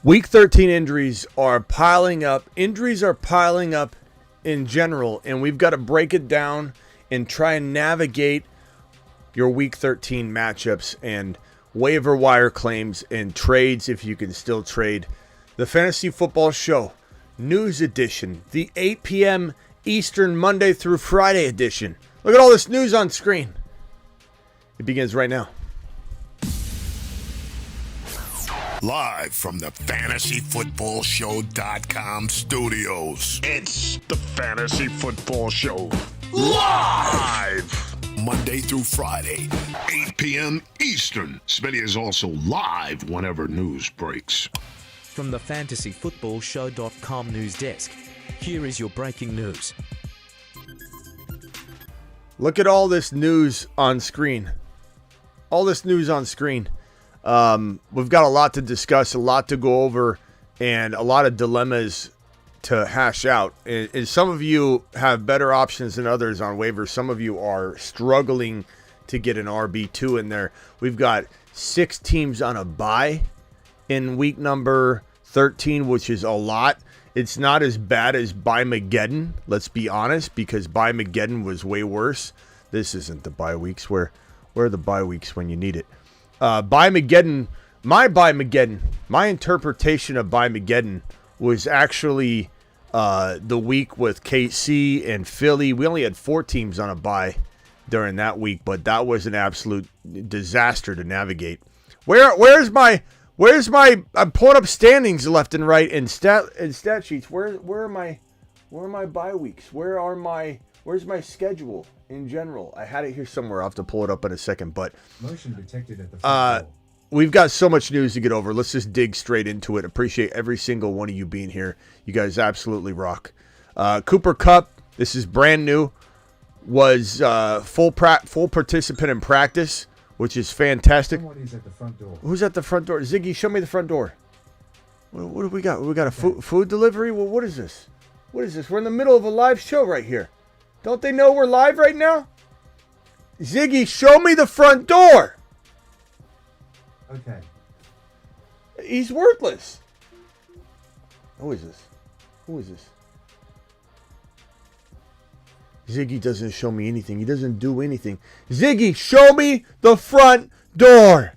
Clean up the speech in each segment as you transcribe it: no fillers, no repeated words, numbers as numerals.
Week 13 injuries are piling up. Injuries are piling up in general, and we've got to break it down and try and navigate your Week 13 matchups and waiver wire claims and trades if you can still trade. The Fantasy Football Show News Edition, the 8 p.m. Eastern Monday through Friday edition. Look at all this news on screen. It begins right now. Live from the FantasyFootballShow.com studios. It's the Fantasy Football Show. Live! Monday through Friday, 8 p.m. Eastern. Smitty is also live whenever news breaks. From the FantasyFootballShow.com news desk, here is your breaking news. Look at all this news on screen. All this news on screen. We've got a lot to discuss, a lot to go over, and a lot of dilemmas to hash out. And some of you have better options than others on waivers. Some of you are struggling to get an RB2 in there. We've got 6 teams on a bye in week number 13, which is a lot. It's not as bad as Bye-Mageddon, let's be honest, because Bye-Mageddon was way worse. This isn't the bye weeks. Where are the bye weeks when you need it? Bye-Mageddon, my interpretation of Bye-Mageddon was actually the week with KC and Philly. We only had 4 teams on a bye during that week, but that was an absolute disaster to navigate. Where's my I'm pulling up standings left and right and stat sheets. Where are my bye weeks? Where's my schedule in general? I had it here somewhere. I'll have to pull it up in a second, but motion detected at the front door. We've got so much news to get over. Let's just dig straight into it. Appreciate every single one of you being here. You guys absolutely rock. Cooper Kupp, this is brand new, was full participant in practice, which is fantastic. Someone is at the front door. Who's at the front door? Ziggy, show me the front door. What do we got? We got a food delivery? Well, what is this? What is this? We're in the middle of a live show right here. Don't they know we're live right now? Ziggy, show me the front door. Okay. He's worthless. Who is this? Ziggy doesn't show me anything. He doesn't do anything. Ziggy, show me the front door.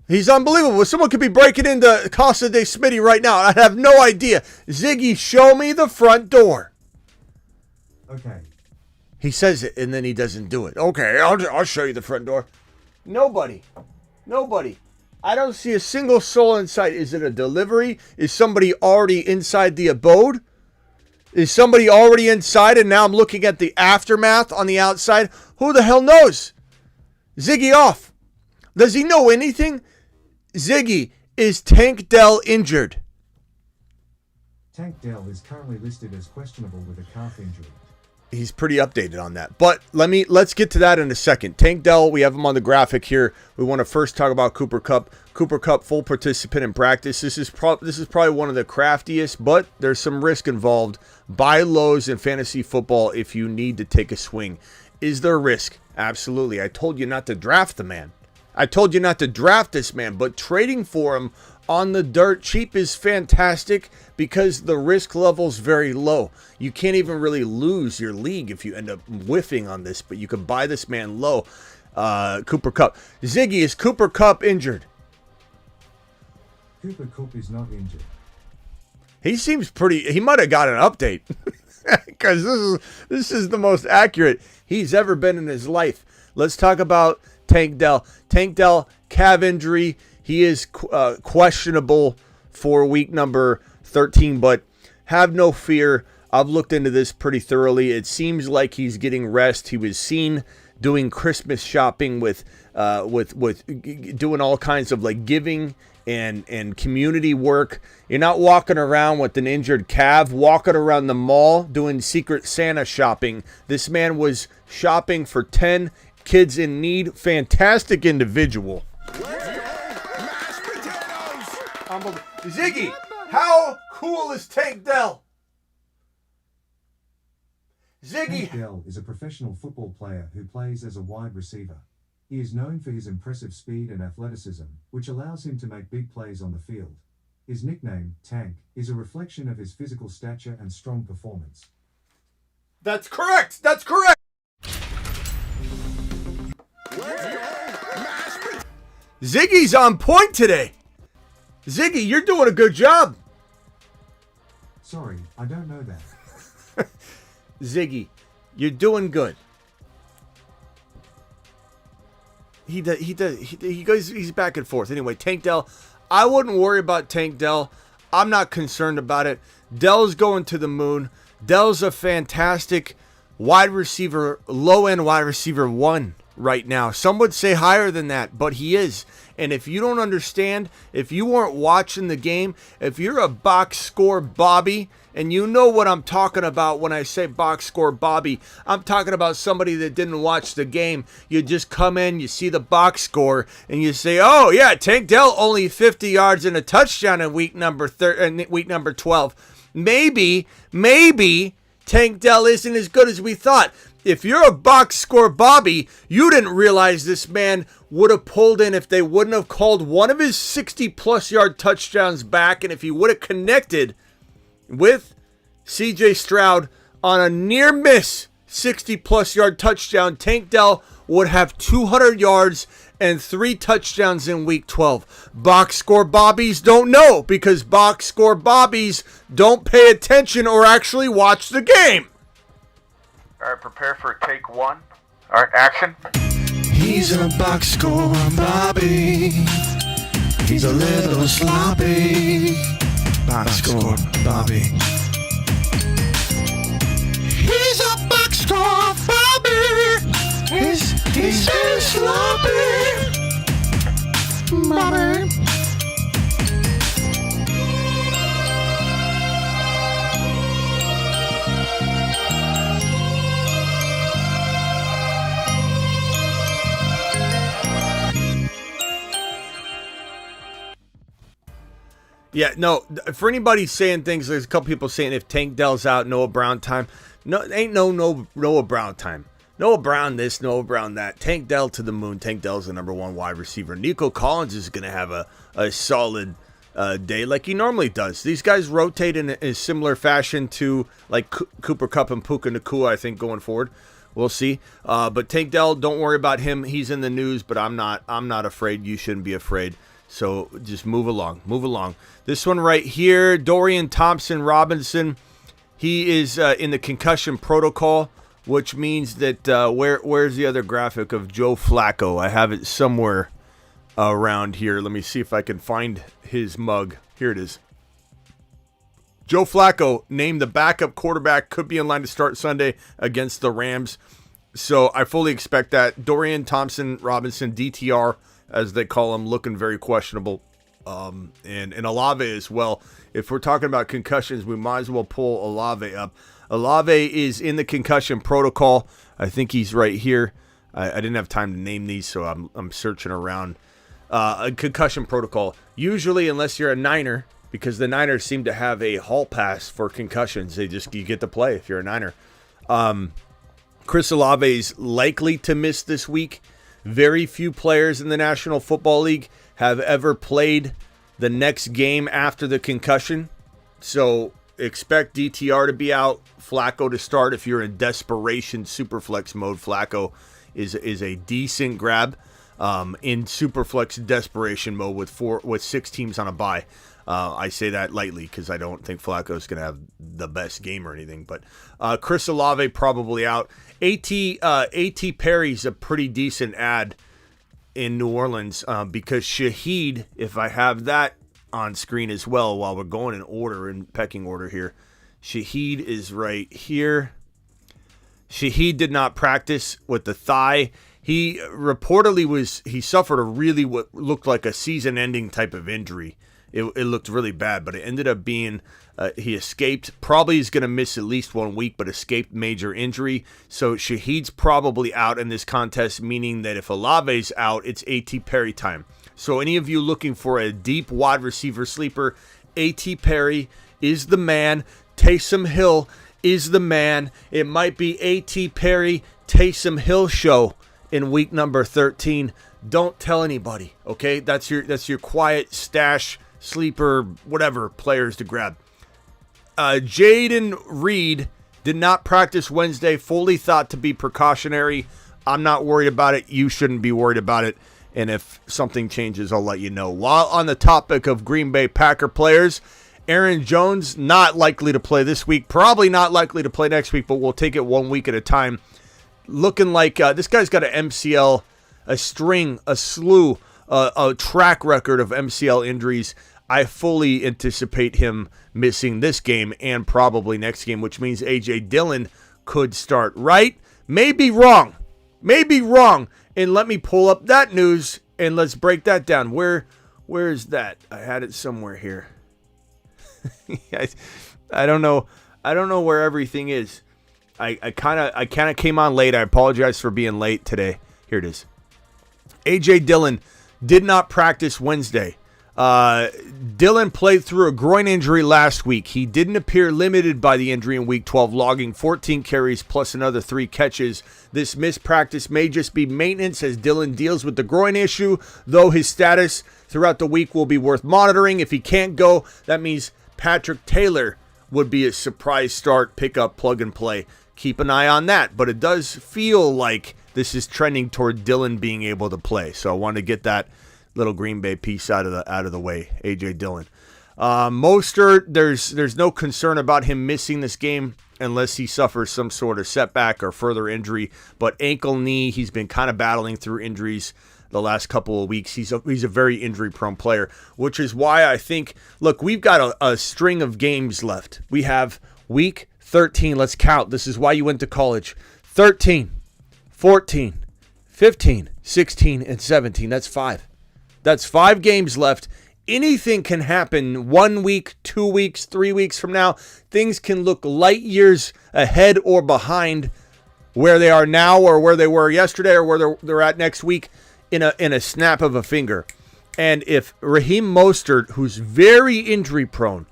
He's unbelievable. Someone could be breaking into Casa de Smitty right now. I have no idea. Ziggy, show me the front door. Okay. He says it, and then he doesn't do it. Okay, I'll show you the front door. Nobody. I don't see a single soul in sight. Is it a delivery? Is somebody already inside the abode? Is somebody already inside, and now I'm looking at the aftermath on the outside? Who the hell knows? Ziggy off. Does he know anything? Ziggy, is Tank Dell injured? Tank Dell is currently listed as questionable with a calf injury. He's pretty updated on that. But let's get to that in a second. Tank Dell, we have him on the graphic here. We want to first talk about Cooper Kupp. Cooper Kupp, full participant in practice. This is probably one of the craftiest, but there's some risk involved. Buy lows in fantasy football if you need to take a swing. Is there risk? Absolutely. I told you not to draft the man. I told you not to draft this man, but trading for him on the dirt cheap is fantastic because the risk level's very low. You can't even really lose your league if you end up whiffing on this, but you can buy this man low. Cooper Kupp. Ziggy, is Cooper Kupp injured? Cooper Kupp is not injured. He seems he might have got an update because this is the most accurate he's ever been in his life. Let's talk about Tank Dell. Tank Dell, calf injury. He is questionable for week number 13, but have no fear. I've looked into this pretty thoroughly. It seems like he's getting rest. He was seen doing Christmas shopping with doing all kinds of like giving and community work. You're not walking around with an injured calf, walking around the mall doing Secret Santa shopping. This man was shopping for 10 kids in need. Fantastic individual. Mashed potatoes! Ziggy, how cool is Tank Dell? Ziggy. Tank Dell is a professional football player who plays as a wide receiver. He is known for his impressive speed and athleticism, which allows him to make big plays on the field. His nickname, Tank, is a reflection of his physical stature and strong performance. That's correct. That's correct. Ziggy's on point today. Ziggy, you're doing a good job. Sorry, I don't know that. Ziggy, you're doing good. He goes, he's back and forth. Anyway, Tank Dell, I wouldn't worry about Tank Dell. I'm not concerned about it. Dell's going to the moon. Dell's a fantastic wide receiver, low-end wide receiver 1 right now. Some would say higher than that, but he is. And if you don't understand, if you weren't watching the game, if you're a box score Bobby, and you know what I'm talking about when I say box score Bobby, I'm talking about somebody that didn't watch the game. You just come in, you see the box score, and you say, oh yeah, Tank Dell only 50 yards and a touchdown in week number 12. Maybe Tank Dell isn't as good as we thought. If you're a box score Bobby, you didn't realize this man would have pulled in if they wouldn't have called one of his 60-plus yard touchdowns back, and if he would have connected with C.J. Stroud on a near miss 60-plus yard touchdown, Tank Dell would have 200 yards and 3 touchdowns in week 12. Box score Bobbies don't know because box score Bobbies don't pay attention or actually watch the game. All right, prepare for take 1. All right, action. He's a box score Bobby. He's a little sloppy. Box score Bobby. He's a box score Bobby. He's so sloppy. Bobby. Yeah, no, for anybody saying things, there's a couple people saying if Tank Dell's out, Noah Brown time. No, ain't no Noah Brown time. Noah Brown this, Noah Brown that. Tank Dell to the moon. Tank Dell's the number 1 wide receiver. Nico Collins is going to have a solid day like he normally does. These guys rotate in a similar fashion to like Cooper Kupp and Puka Nacua, I think, going forward. We'll see. But Tank Dell, don't worry about him. He's in the news, but I'm not afraid. You shouldn't be afraid. So just move along. This one right here, Dorian Thompson-Robinson, he is in the concussion protocol, which means that where's the other graphic of Joe Flacco? I have it somewhere around here. Let me see if I can find his mug. Here it is. Joe Flacco named the backup quarterback, could be in line to start Sunday against the Rams. So I fully expect that. Dorian Thompson-Robinson, DTR, as they call him, looking very questionable. And Olave as well. If we're talking about concussions, we might as well pull Olave up. Olave is in the concussion protocol. I think he's right here. I didn't have time to name these, so I'm searching around. A concussion protocol. Usually, unless you're a Niner, because the Niners seem to have a hall pass for concussions. You get to play if you're a Niner. Chris Olave is likely to miss this week. Very few players in the National Football League have ever played the next game after the concussion. So expect DTR to be out, Flacco to start. If you're in desperation superflex mode, Flacco is a decent grab. In superflex desperation mode with 6 teams on a bye. I say that lightly because I don't think Flacco is going to have the best game or anything. But Chris Olave probably out. A.T. Perry's a pretty decent ad in New Orleans because Shaheed, if I have that on screen as well while we're going in pecking order here, Shaheed is right here. Shaheed did not practice with the thigh. He reportedly he suffered what looked like a season-ending type of injury. It looked really bad, but it ended up being he escaped. Probably is going to miss at least 1 week, but escaped major injury. So Shaheed's probably out in this contest, meaning that if Olave's out, it's A.T. Perry time. So any of you looking for a deep wide receiver sleeper, A.T. Perry is the man. Taysom Hill is the man. It might be A.T. Perry, Taysom Hill show in week number 13. Don't tell anybody, okay? That's your quiet stash, sleeper, whatever players to grab. Jaden Reed did not practice Wednesday, fully thought to be precautionary. I'm not worried about it. You shouldn't be worried about it. And if something changes, I'll let you know. While on the topic of Green Bay Packer players, Aaron Jones, not likely to play this week, probably not likely to play next week, but we'll take it 1 week at a time. Looking like this guy's got an MCL, a slew, a track record of MCL injuries. I fully anticipate him missing this game and probably next game, which means A.J. Dillon could start, right? Maybe wrong. And let me pull up that news and let's break that down. Where is that? I had it somewhere here. I don't know where everything is. I kind of came on late. I apologize for being late today. Here it is. A.J. Dillon did not practice Wednesday. Dillon played through a groin injury last week. He didn't appear limited by the injury in week 12, logging 14 carries plus another 3 catches. This missed practice may just be maintenance as Dillon deals with the groin issue, though his status throughout the week will be worth monitoring. If he can't go, that means Patrick Taylor would be a surprise start, pick up, plug and play. Keep an eye on that, but it does feel like this is trending toward Dillon being able to play. So I want to get that little Green Bay piece out of the way. A.J. Dillon. Mostert, there's no concern about him missing this game unless he suffers some sort of setback or further injury. But ankle, knee, he's been kind of battling through injuries the last couple of weeks. He's a very injury-prone player, which is why I think, look, we've got a string of games left. We have week 13. Let's count. This is why you went to college. 13, 14, 15, 16, and 17. That's 5. That's 5 games left. Anything can happen 1 week, 2 weeks, 3 weeks from now. Things can look light years ahead or behind where they are now or where they were yesterday or where they're at next week in a snap of a finger. And if Raheem Mostert, who's very injury prone,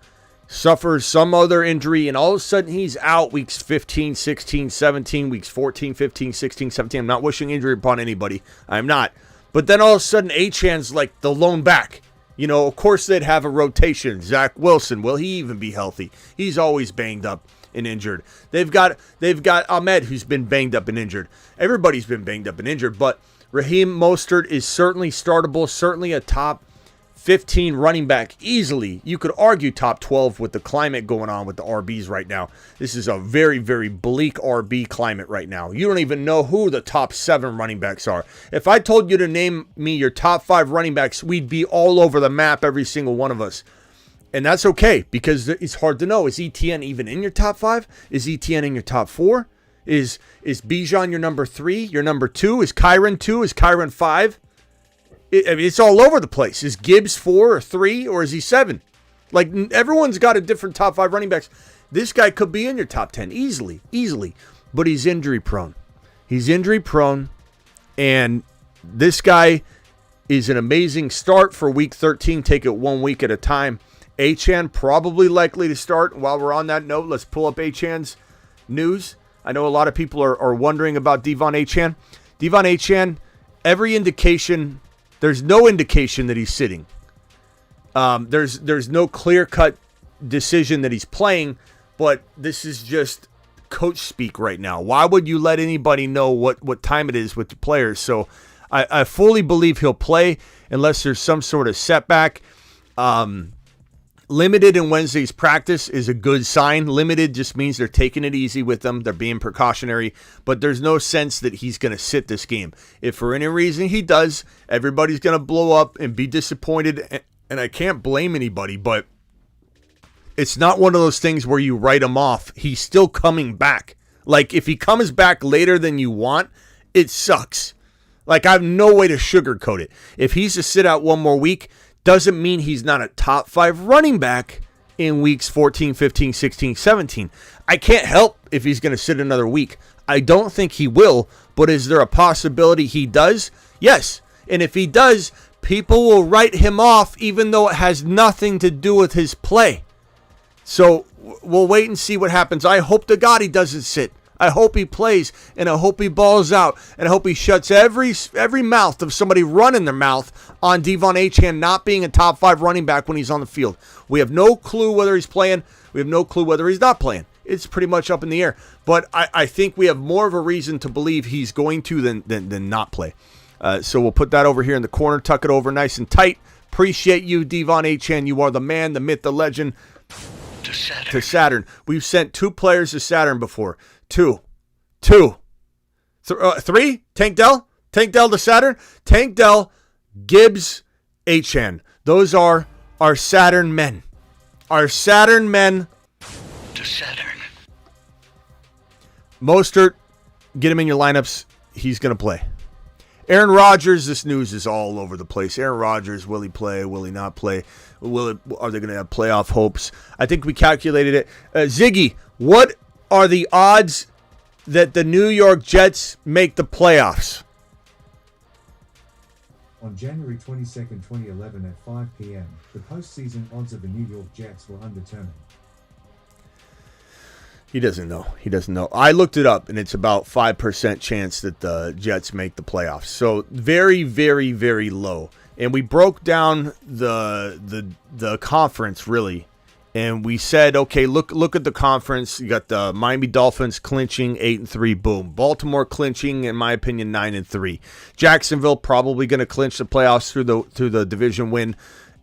suffers some other injury and all of a sudden he's out weeks 15, 16, 17, weeks 14, 15, 16, 17. I'm not wishing injury upon anybody. I'm not. But then all of a sudden Achane's like the lone back. You know, of course they'd have a rotation. Zach Wilson, will he even be healthy? He's always banged up and injured. They've got Ahmed, who's been banged up and injured. Everybody's been banged up and injured, but Raheem Mostert is certainly startable, certainly a top 15 running back easily. You could argue top 12 with the climate going on with the RBs right now. This is a very, very bleak RB climate right now. You don't even know who the top 7 running backs are. If I told you to name me your top 5 running backs, we'd be all over the map, every single one of us. And that's okay because it's hard to know. Is ETN even in your top 5? Is ETN in your top 4? Is Bijan your number 3? Your number 2? Is Kyron 2? Is Kyron 5? It's all over the place. Is Gibbs 4 or 3 or is he 7? Like everyone's got a different top 5 running backs. This guy could be in your top 10 easily. But he's injury prone. And this guy is an amazing start for week 13. Take it 1 week at a time. Achane probably likely to start. While we're on that note, let's pull up Achane's news. I know a lot of people are wondering about DeVon Achane. DeVon Achane, every indication, there's no indication that he's sitting. There's no clear-cut decision that he's playing, but this is just coach speak right now. Why would you let anybody know what time it is with the players? So I fully believe he'll play unless there's some sort of setback. Limited in Wednesday's practice is a good sign. Limited just means they're taking it easy with them. They're being precautionary, but there's no sense that he's going to sit this game. If for any reason he does, everybody's going to blow up and be disappointed, and I can't blame anybody, but it's not one of those things where you write him off. He's still coming back. Like, if he comes back later than you want, it sucks. Like, I have no way to sugarcoat it. If he's to sit out 1 more week, doesn't mean he's not a top 5 running back in weeks 14, 15, 16, 17. I can't help if he's going to sit another week. I don't think he will, but is there a possibility he does? Yes. And if he does, people will write him off even though it has nothing to do with his play. So we'll wait and see what happens. I hope to God he doesn't sit. I hope he plays, and I hope he balls out, and I hope he shuts every mouth of somebody running their mouth on DeVon Achane not being a top 5 running back when he's on the field. We have no clue whether he's playing. We have no clue whether he's not playing. It's pretty much up in the air. But I think we have more of a reason to believe he's going to than not play. So we'll put that over here in the corner, tuck it over nice and tight. Appreciate you, DeVon Achane. You are the man, the myth, the legend. To Saturn. We've sent 2 players to Saturn before. 2. 3? Tank Dell? Tank Dell to Saturn? Tank Dell, Gibbs, Achane. Those are our Saturn men. Our Saturn men To Saturn. Mostert, get him in your lineups. He's going to play. Aaron Rodgers, this news is all over the place. Aaron Rodgers, will he play? Will he not play? Are they going to have playoff hopes? I think we calculated it. Ziggy, what are the odds that the New York Jets make the playoffs? On January 22nd, 2011 at 5 p.m., the postseason odds of the New York Jets were undetermined. He doesn't know. I looked it up, and it's about 5% chance that the Jets make the playoffs. So very, very, very low. And we broke down the conference, really. And we said, okay, look at the conference. You got the Miami Dolphins clinching 8-3, boom. Baltimore clinching, in my opinion, 9-3. Jacksonville probably going to clinch the playoffs through the division win,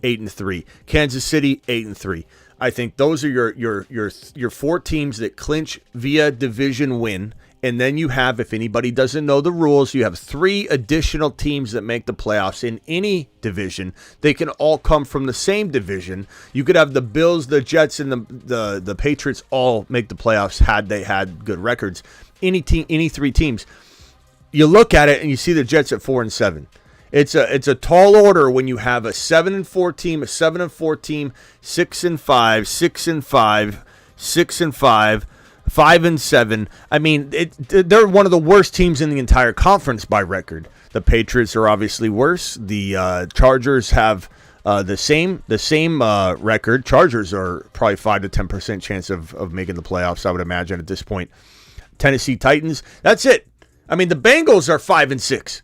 8-3. Kansas City, 8-3. I think those are your 4 teams that clinch via division win. And then you have, if anybody doesn't know the rules, you have 3 additional teams that make the playoffs in any division. They can all come from the same division. You could have the Bills, the Jets, and the Patriots all make the playoffs had they had good records. Any 3 teams. You look at it and you see the Jets at 4-7. It's a tall order when you have a 7-4 team, a 7-4 team, 6-5, 6-5, 6-5, 5-7. I mean, they're one of the worst teams in the entire conference by record. The Patriots are obviously worse. The Chargers have the same record. Chargers are probably 5 to 10% chance of making the playoffs, I would imagine at this point. Tennessee Titans, that's it. I mean, the Bengals are 5-6.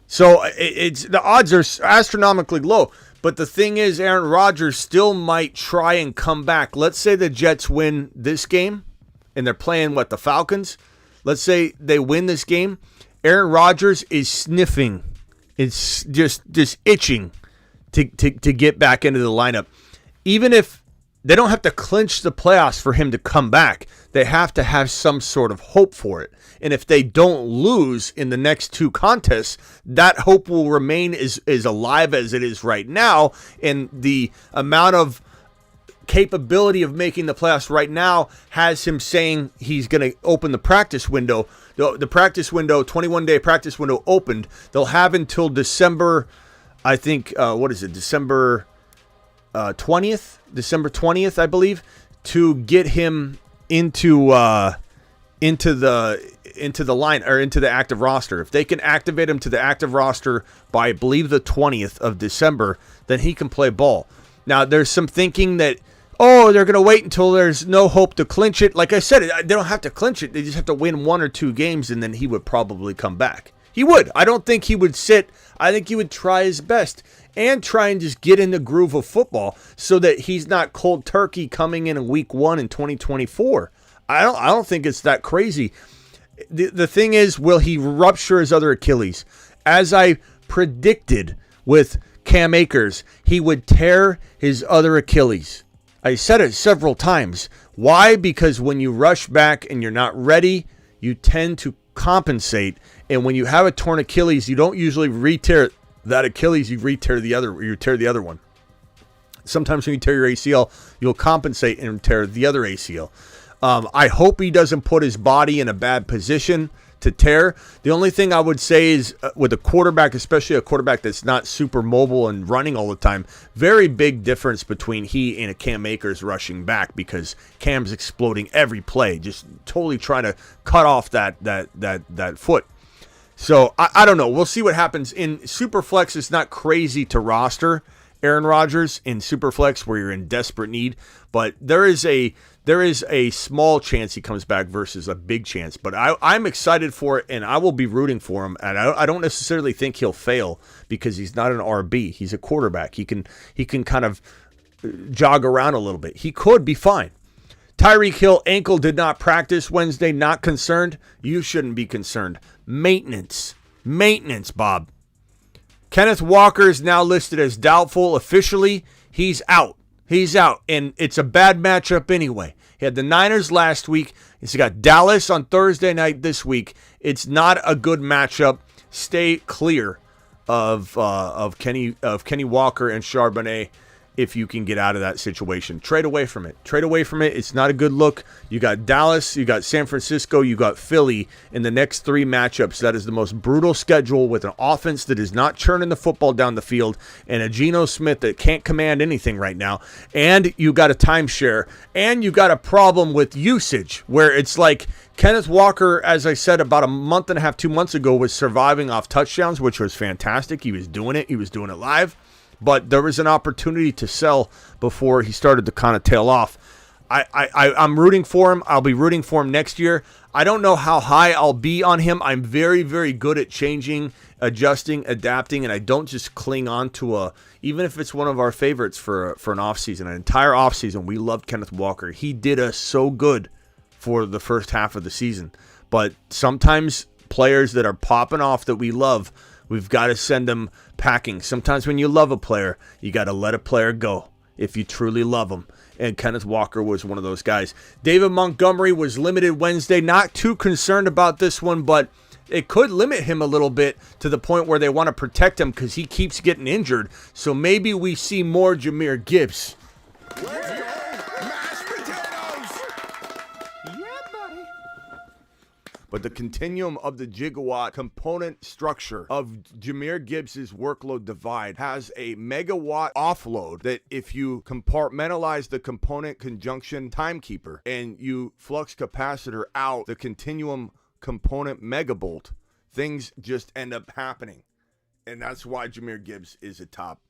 So it's the odds are astronomically low. But the thing is, Aaron Rodgers still might try and come back. Let's say the Jets win this game, and they're playing, the Falcons? Let's say they win this game. Aaron Rodgers is sniffing. It's just itching to get back into the lineup. Even if they don't have to clinch the playoffs for him to come back, they have to have some sort of hope for it. And if they don't lose in the next 2 contests, that hope will remain as alive as it is right now. And the amount of capability of making the playoffs right now has him saying he's going to open the practice window. The practice window, 21-day practice window opened. They'll have until December, I think, December 20th? December 20th, I believe, to get him into the line or into the active roster. If they can activate him to the active roster by, I believe, the 20th of December, then he can play ball. Now, there's some thinking that, they're going to wait until there's no hope to clinch it. Like I said, they don't have to clinch it. They just have to win 1 or 2 games, and then he would probably come back. He would. I don't think he would sit. I think he would try his best and try and just get in the groove of football so that he's not cold turkey coming in week 1 in 2024. I don't think it's that crazy. The thing is, will he rupture his other Achilles? As I predicted with Cam Akers, he would tear his other Achilles. I said it several times. Why? Because when you rush back and you're not ready, you tend to compensate. And when you have a torn Achilles, you don't usually re-tear that Achilles, you tear the other one. Sometimes when you tear your ACL, you'll compensate and tear the other ACL. I hope he doesn't put his body in a bad position to tear. The only thing I would say is with a quarterback, especially a quarterback that's not super mobile and running all the time, very big difference between he and a Cam Akers rushing back, because Cam's exploding every play, just totally trying to cut off that foot. So I don't know. We'll see what happens. In Superflex, it's not crazy to roster Aaron Rodgers in Superflex where you're in desperate need, but there is a small chance he comes back versus a big chance. But I'm excited for it, and I will be rooting for him. And I don't necessarily think he'll fail because he's not an RB. He's a quarterback. He can kind of jog around a little bit. He could be fine. Tyreek Hill ankle did not practice Wednesday. Not concerned. You shouldn't be concerned. Maintenance, Bob. Kenneth Walker is now listed as doubtful officially. He's out. And it's a bad matchup anyway. He had the Niners last week. He's got Dallas on Thursday night this week. It's not a good matchup. Stay clear of Kenny Walker and Charbonnet if you can get out of that situation. Trade away from it. It's not a good look. You got Dallas, you got San Francisco, you got Philly in the next 3 matchups. That is the most brutal schedule with an offense that is not churning the football down the field and a Geno Smith that can't command anything right now. And you got a timeshare. And you got a problem with usage where it's like Kenneth Walker, as I said about a month and a half, 2 months ago, was surviving off touchdowns, which was fantastic. He was doing it. He was doing it live. But there was an opportunity to sell before he started to kind of tail off. I'm rooting for him. I'll be rooting for him next year. I don't know how high I'll be on him. I'm very, very good at changing, adjusting, adapting, and I don't just cling on to even if it's one of our favorites for an offseason, an entire offseason. We loved Kenneth Walker. He did us so good for the first half of the season. But sometimes players that are popping off that we love, we've got to send them packing. Sometimes when you love a player, you got to let a player go if you truly love them. And Kenneth Walker was one of those guys. David Montgomery was limited Wednesday. Not too concerned about this one, but it could limit him a little bit to the point where they want to protect him because he keeps getting injured. So maybe we see more Jahmyr Gibbs. But the continuum of the gigawatt component structure of Jahmyr Gibbs' workload divide has a megawatt offload that if you compartmentalize the component conjunction timekeeper and you flux capacitor out the continuum component megabolt, things just end up happening. And that's why Jahmyr Gibbs is a top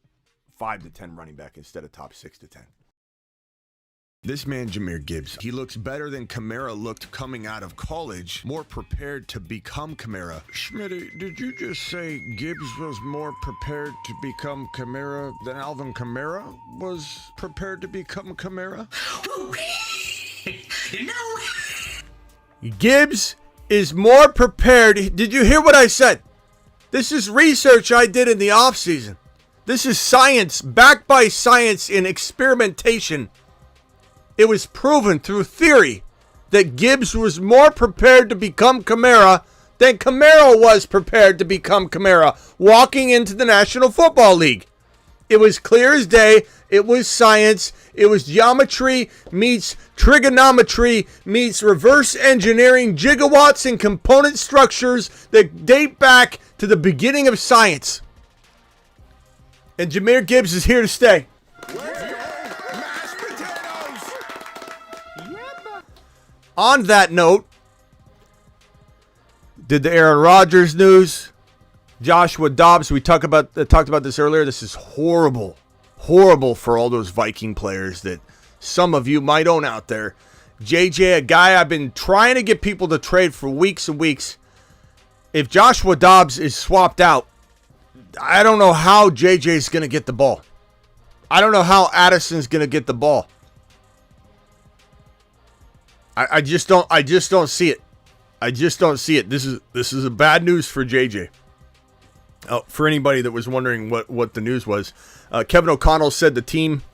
5 to 10 running back instead of top 6 to 10. This man, Jahmyr Gibbs, he looks better than Kamara looked coming out of college, more prepared to become Kamara. Schmitty, did you just say Gibbs was more prepared to become Kamara than Alvin Kamara was prepared to become Kamara? No. Gibbs is more prepared. Did you hear what I said? This is research I did in the offseason. This is science, backed by science in experimentation. It was proven through theory that Gibbs was more prepared to become Kamara than Kamara was prepared to become Kamara walking into the National Football League. It was clear as day. It was science. It was geometry meets trigonometry meets reverse engineering gigawatts and component structures that date back to the beginning of science. And Jahmyr Gibbs is here to stay. On that note, did the Aaron Rodgers news, Joshua Dobbs, we talked about this earlier. This is horrible for all those Viking players that some of you might own out there. JJ, a guy I've been trying to get people to trade for weeks and weeks. If Joshua Dobbs is swapped out, I don't know how JJ's going to get the ball. I don't know how Addison's going to get the ball. I just don't see it. I just don't see it. This is a bad news for JJ. Oh, for anybody that was wondering what the news was, Kevin O'Connell said the team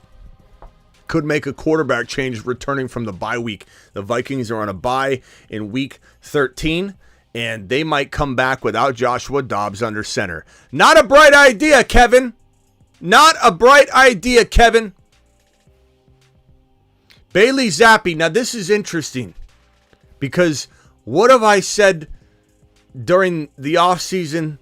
could make a quarterback change returning from the bye week. The Vikings are on a bye in week 13, and they might come back without Joshua Dobbs under center. Not a bright idea, Kevin. Not a bright idea, Kevin. Bailey Zappi. Now, this is interesting because what have I said during the offseason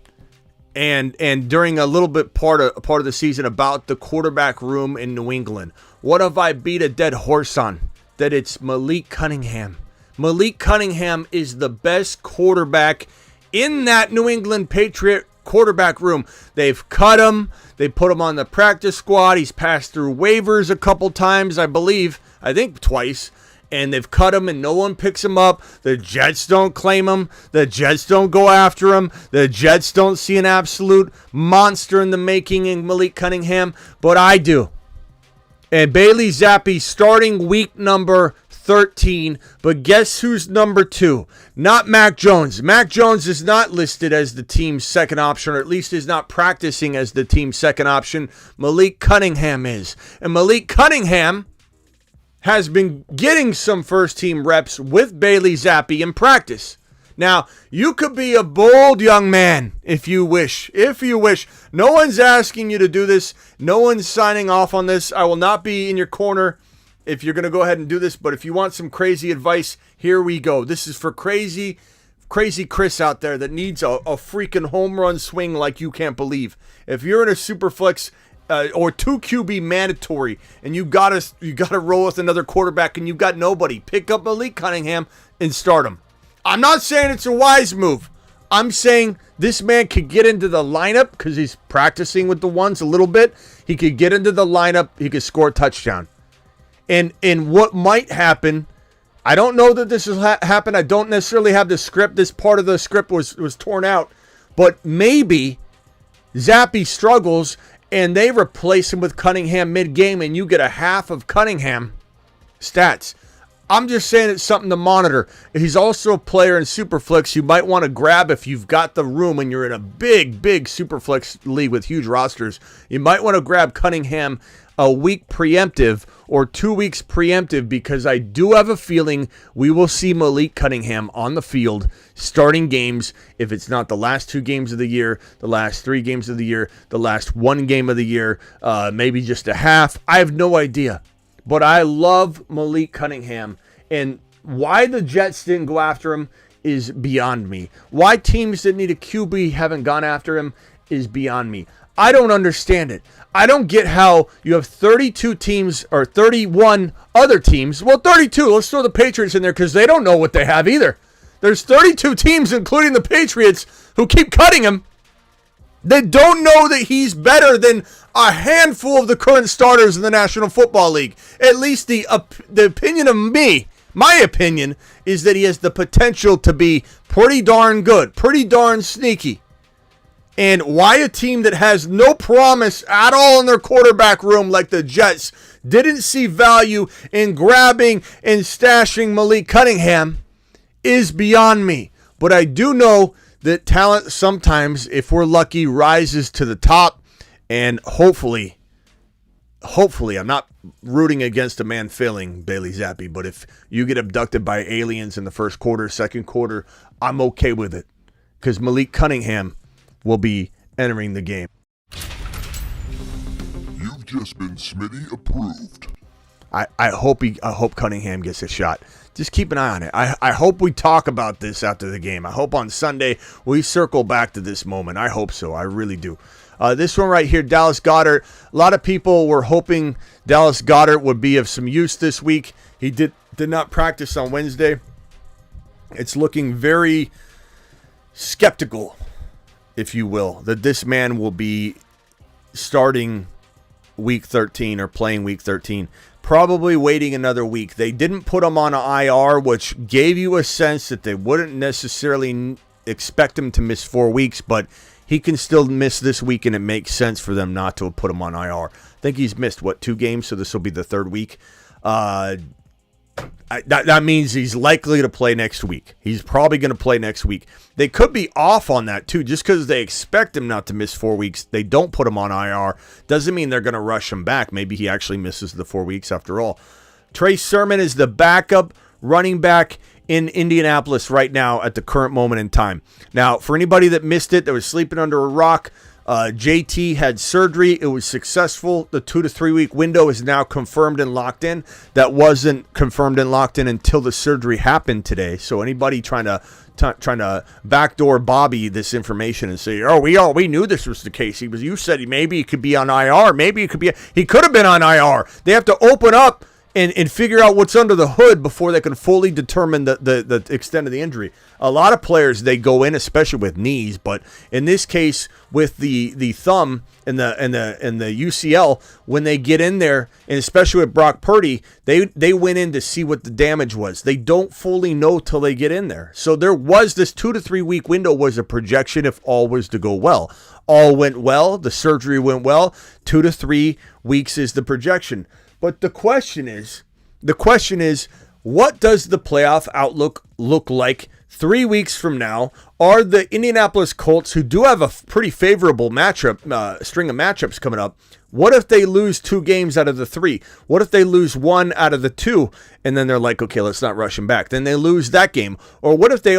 and during a little bit part of the season about the quarterback room in New England? What have I beat a dead horse on? That it's Malik Cunningham. Malik Cunningham is the best quarterback in that New England Patriot quarterback room. They've cut him. They put him on the practice squad. He's passed through waivers a couple times, I think twice. And they've cut him and no one picks him up. The Jets don't claim him. The Jets don't go after him. The Jets don't see an absolute monster in the making in Malik Cunningham, but I do. And Bailey Zappi starting week number 13, but guess who's number 2? Not Mac Jones. Mac Jones is not listed as the team's second option, or at least is not practicing as the team's second option. Malik Cunningham is. And Malik Cunningham has been getting some first-team reps with Bailey Zappi in practice. Now, you could be a bold young man if you wish. If you wish. No one's asking you to do this. No one's signing off on this. I will not be in your corner if you're going to go ahead and do this. But if you want some crazy advice, here we go. This is for crazy Chris out there that needs a freaking home run swing like you can't believe. If you're in a super flex or 2 QB mandatory and you gotta roll with another quarterback and you've got nobody, pick up Malik Cunningham and start him. I'm not saying it's a wise move. I'm saying this man could get into the lineup because he's practicing with the ones a little bit. He could get into the lineup. He could score a touchdown. And what might happen, I don't know that this will happen. I don't necessarily have the script. This part of the script was torn out. But maybe Zappi struggles and they replace him with Cunningham mid-game and you get a half of Cunningham stats. I'm just saying it's something to monitor. He's also a player in Superflex you might want to grab if you've got the room and you're in a big Superflex league with huge rosters. You might want to grab Cunningham a week preemptive or 2 weeks preemptive because I do have a feeling we will see Malik Cunningham on the field starting games if it's not the last 2 games of the year, the last 3 games of the year, the last 1 game of the year, maybe just a half. I have no idea. But I love Malik Cunningham, and why the Jets didn't go after him is beyond me. Why teams that need a QB haven't gone after him is beyond me. I don't understand it. I don't get how you have 32 teams or 31 other teams. Well, 32. Let's throw the Patriots in there because they don't know what they have either. There's 32 teams, including the Patriots, who keep cutting him. They don't know that he's better than a handful of the current starters in the National Football League. At least the opinion of me, my opinion, is that he has the potential to be pretty darn good, pretty darn sneaky. And why a team that has no promise at all in their quarterback room like the Jets didn't see value in grabbing and stashing Malik Cunningham is beyond me. But I do know that talent sometimes, if we're lucky, rises to the top. And hopefully, I'm not rooting against a man failing Bailey Zappi, but if you get abducted by aliens in the first quarter, second quarter, I'm okay with it. Because Malik Cunningham will be entering the game. You've just been Smitty approved. I hope Cunningham gets a shot. Just keep an eye on it. I hope we talk about this after the game. I hope on Sunday we circle back to this moment. I hope so. I really do. This one right here, Dallas Goedert. A lot of people were hoping Dallas Goedert would be of some use this week. He did not practice on Wednesday. It's looking very skeptical, if you will, that this man will be starting week 13 or playing week 13. Probably waiting another week. They didn't put him on an IR, which gave you a sense that they wouldn't necessarily expect him to miss 4 weeks, but he can still miss this week, and it makes sense for them not to have put him on IR. I think he's missed, 2 games, so this will be the 3rd week. That means he's likely to play next week. He's probably going to play next week. They could be off on that, too. Just because they expect him not to miss 4 weeks, they don't put him on IR. Doesn't mean they're going to rush him back. Maybe he actually misses the 4 weeks after all. Trey Sermon is the backup running back in Indianapolis right now at the current moment in time. Now, for anybody that missed it, that was sleeping under a rock, JT had surgery. It was successful. The 2 to 3 week window is now confirmed and locked in. That wasn't confirmed and locked in until the surgery happened today. So anybody trying to backdoor Bobby this information and say, we knew this was the case. You said maybe he could be on IR. Maybe he could have been on IR. They have to open up and figure out what's under the hood before they can fully determine the extent of the injury. A lot of players, they go in, especially with knees, but in this case with the thumb and the UCL, when they get in there, and especially with Brock Purdy, they went in to see what the damage was. They don't fully know till they get in there. So there was this 2 to 3 week window was a projection if all was to go well. All went well, the surgery went well, 2 to 3 weeks is the projection. But the question is, what does the playoff outlook look like 3 weeks from now? Are the Indianapolis Colts, who do have a pretty favorable matchup, string of matchups coming up, what if they lose 2 games out of the 3? What if they lose 1 out of the 2, and then they're like, okay, let's not rush them back. Then they lose that game. Or what if they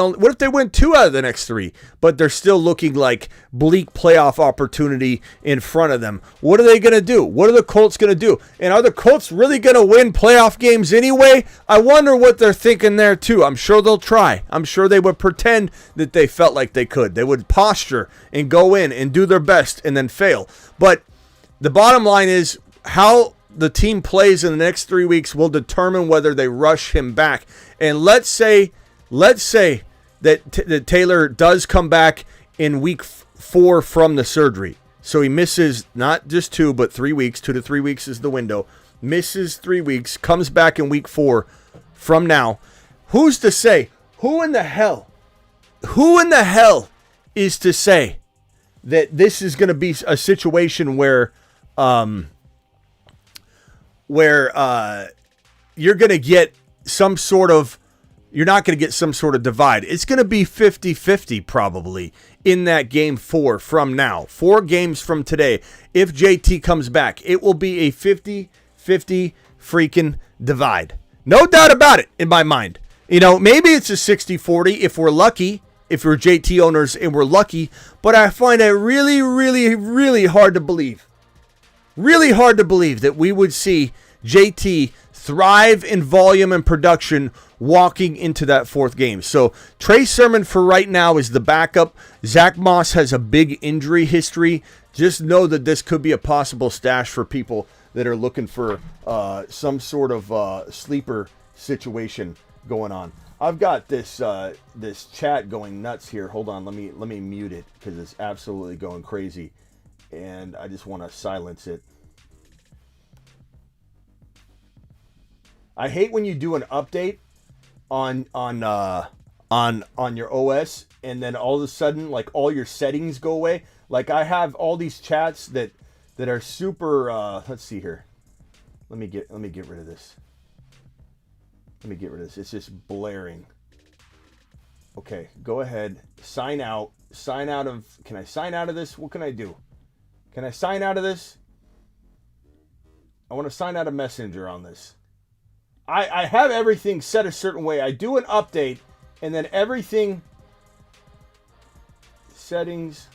win 2 out of the next 3, but they're still looking like bleak playoff opportunity in front of them? What are they going to do? What are the Colts going to do? And are the Colts really going to win playoff games anyway? I wonder what they're thinking there too. I'm sure they'll try. I'm sure they would pretend that they felt like they could. They would posture and go in and do their best and then fail. But the bottom line is how the team plays in the next 3 weeks will determine whether they rush him back. And let's say that Taylor does come back in week 4 from the surgery. So he misses not just 2, but 3 weeks. 2 to 3 weeks is the window. Misses 3 weeks, comes back in week 4 from now. Who's to say? Who in the hell is to say that this is going to be a situation where you're going to get some sort of, you're not going to get some sort of divide. It's going to be 50-50 probably in that game 4 from now. 4 games from today. If JT comes back, it will be a 50-50 freaking divide. No doubt about it in my mind. You know, maybe it's a 60-40 if we're lucky, if we're JT owners and we're lucky, but I find it really, really, really hard to believe. Really hard to believe that we would see JT thrive in volume and production walking into that 4th game. So Trey Sermon for right now is the backup. Zach Moss has a big injury history. Just know that this could be a possible stash for people that are looking for some sort of sleeper situation going on. I've got this this chat going nuts here. Hold on, let me mute it because it's absolutely going crazy, and I just want to silence it. I hate when you do an update on your OS and then all of a sudden like all your settings go away. Like I have all these chats that are super. Let's see here. Let me get rid of this. Let me get rid of this. It's just blaring. Okay, go ahead. Sign out. Sign out of... Can I sign out of this? What can I do? Can I sign out of this? I want to sign out of Messenger on this. I have everything set a certain way. I do an update, and then everything... Settings...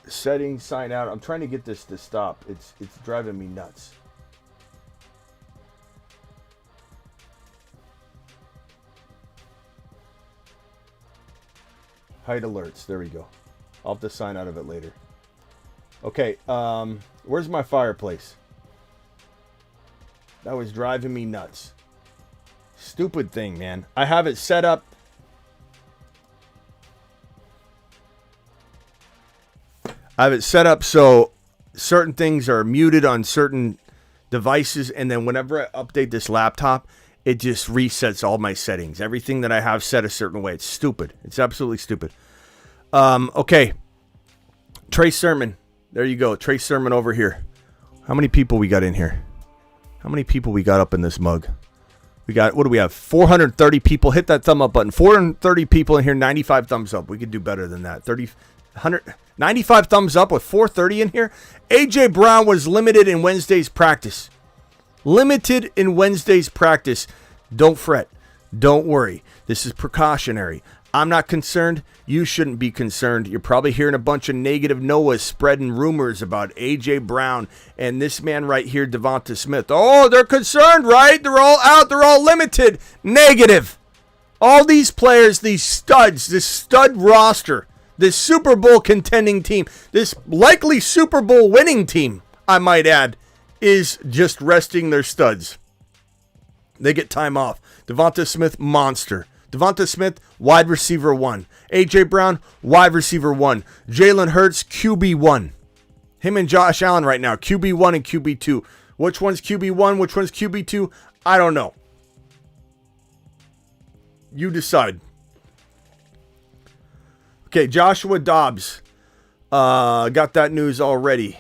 Settings, sign out. I'm trying to get this to stop. It's driving me nuts. Hide alerts. There we go. I'll have to sign out of it later. Okay, where's my fireplace? That was driving me nuts. Stupid thing, man. I have it set up. I have it set up so certain things are muted on certain devices, and then whenever I update this laptop, it just resets all my settings. Everything that I have set a certain way. It's stupid. It's absolutely stupid. Okay. Trey Sermon. There you go. Trey Sermon over here. How many people we got in here? How many people we got up in this mug? We got, what do we have? 430 people. Hit that thumb up button. 430 people in here. 95 thumbs up. We could do better than that. 95 thumbs up with 430 in here. AJ Brown was limited in Wednesday's practice. Limited in Wednesday's practice. Don't fret. Don't worry. This is precautionary. I'm not concerned. You shouldn't be concerned. You're probably hearing a bunch of negative Noahs spreading rumors about AJ Brown and this man right here, Devonta Smith. Oh, they're concerned, right? They're all out. They're all limited. Negative. All these players, these studs, this stud roster This Super Bowl contending team, this likely Super Bowl winning team, I might add, is just resting their studs. They get time off. Devonta Smith, monster. Devonta Smith, wide receiver 1. A.J. Brown, wide receiver 1. Jalen Hurts, QB1. Him and Josh Allen right now, QB1 and QB2. Which one's QB1, which one's QB2? I don't know. You decide. Okay, Joshua Dobbs. Got that news already.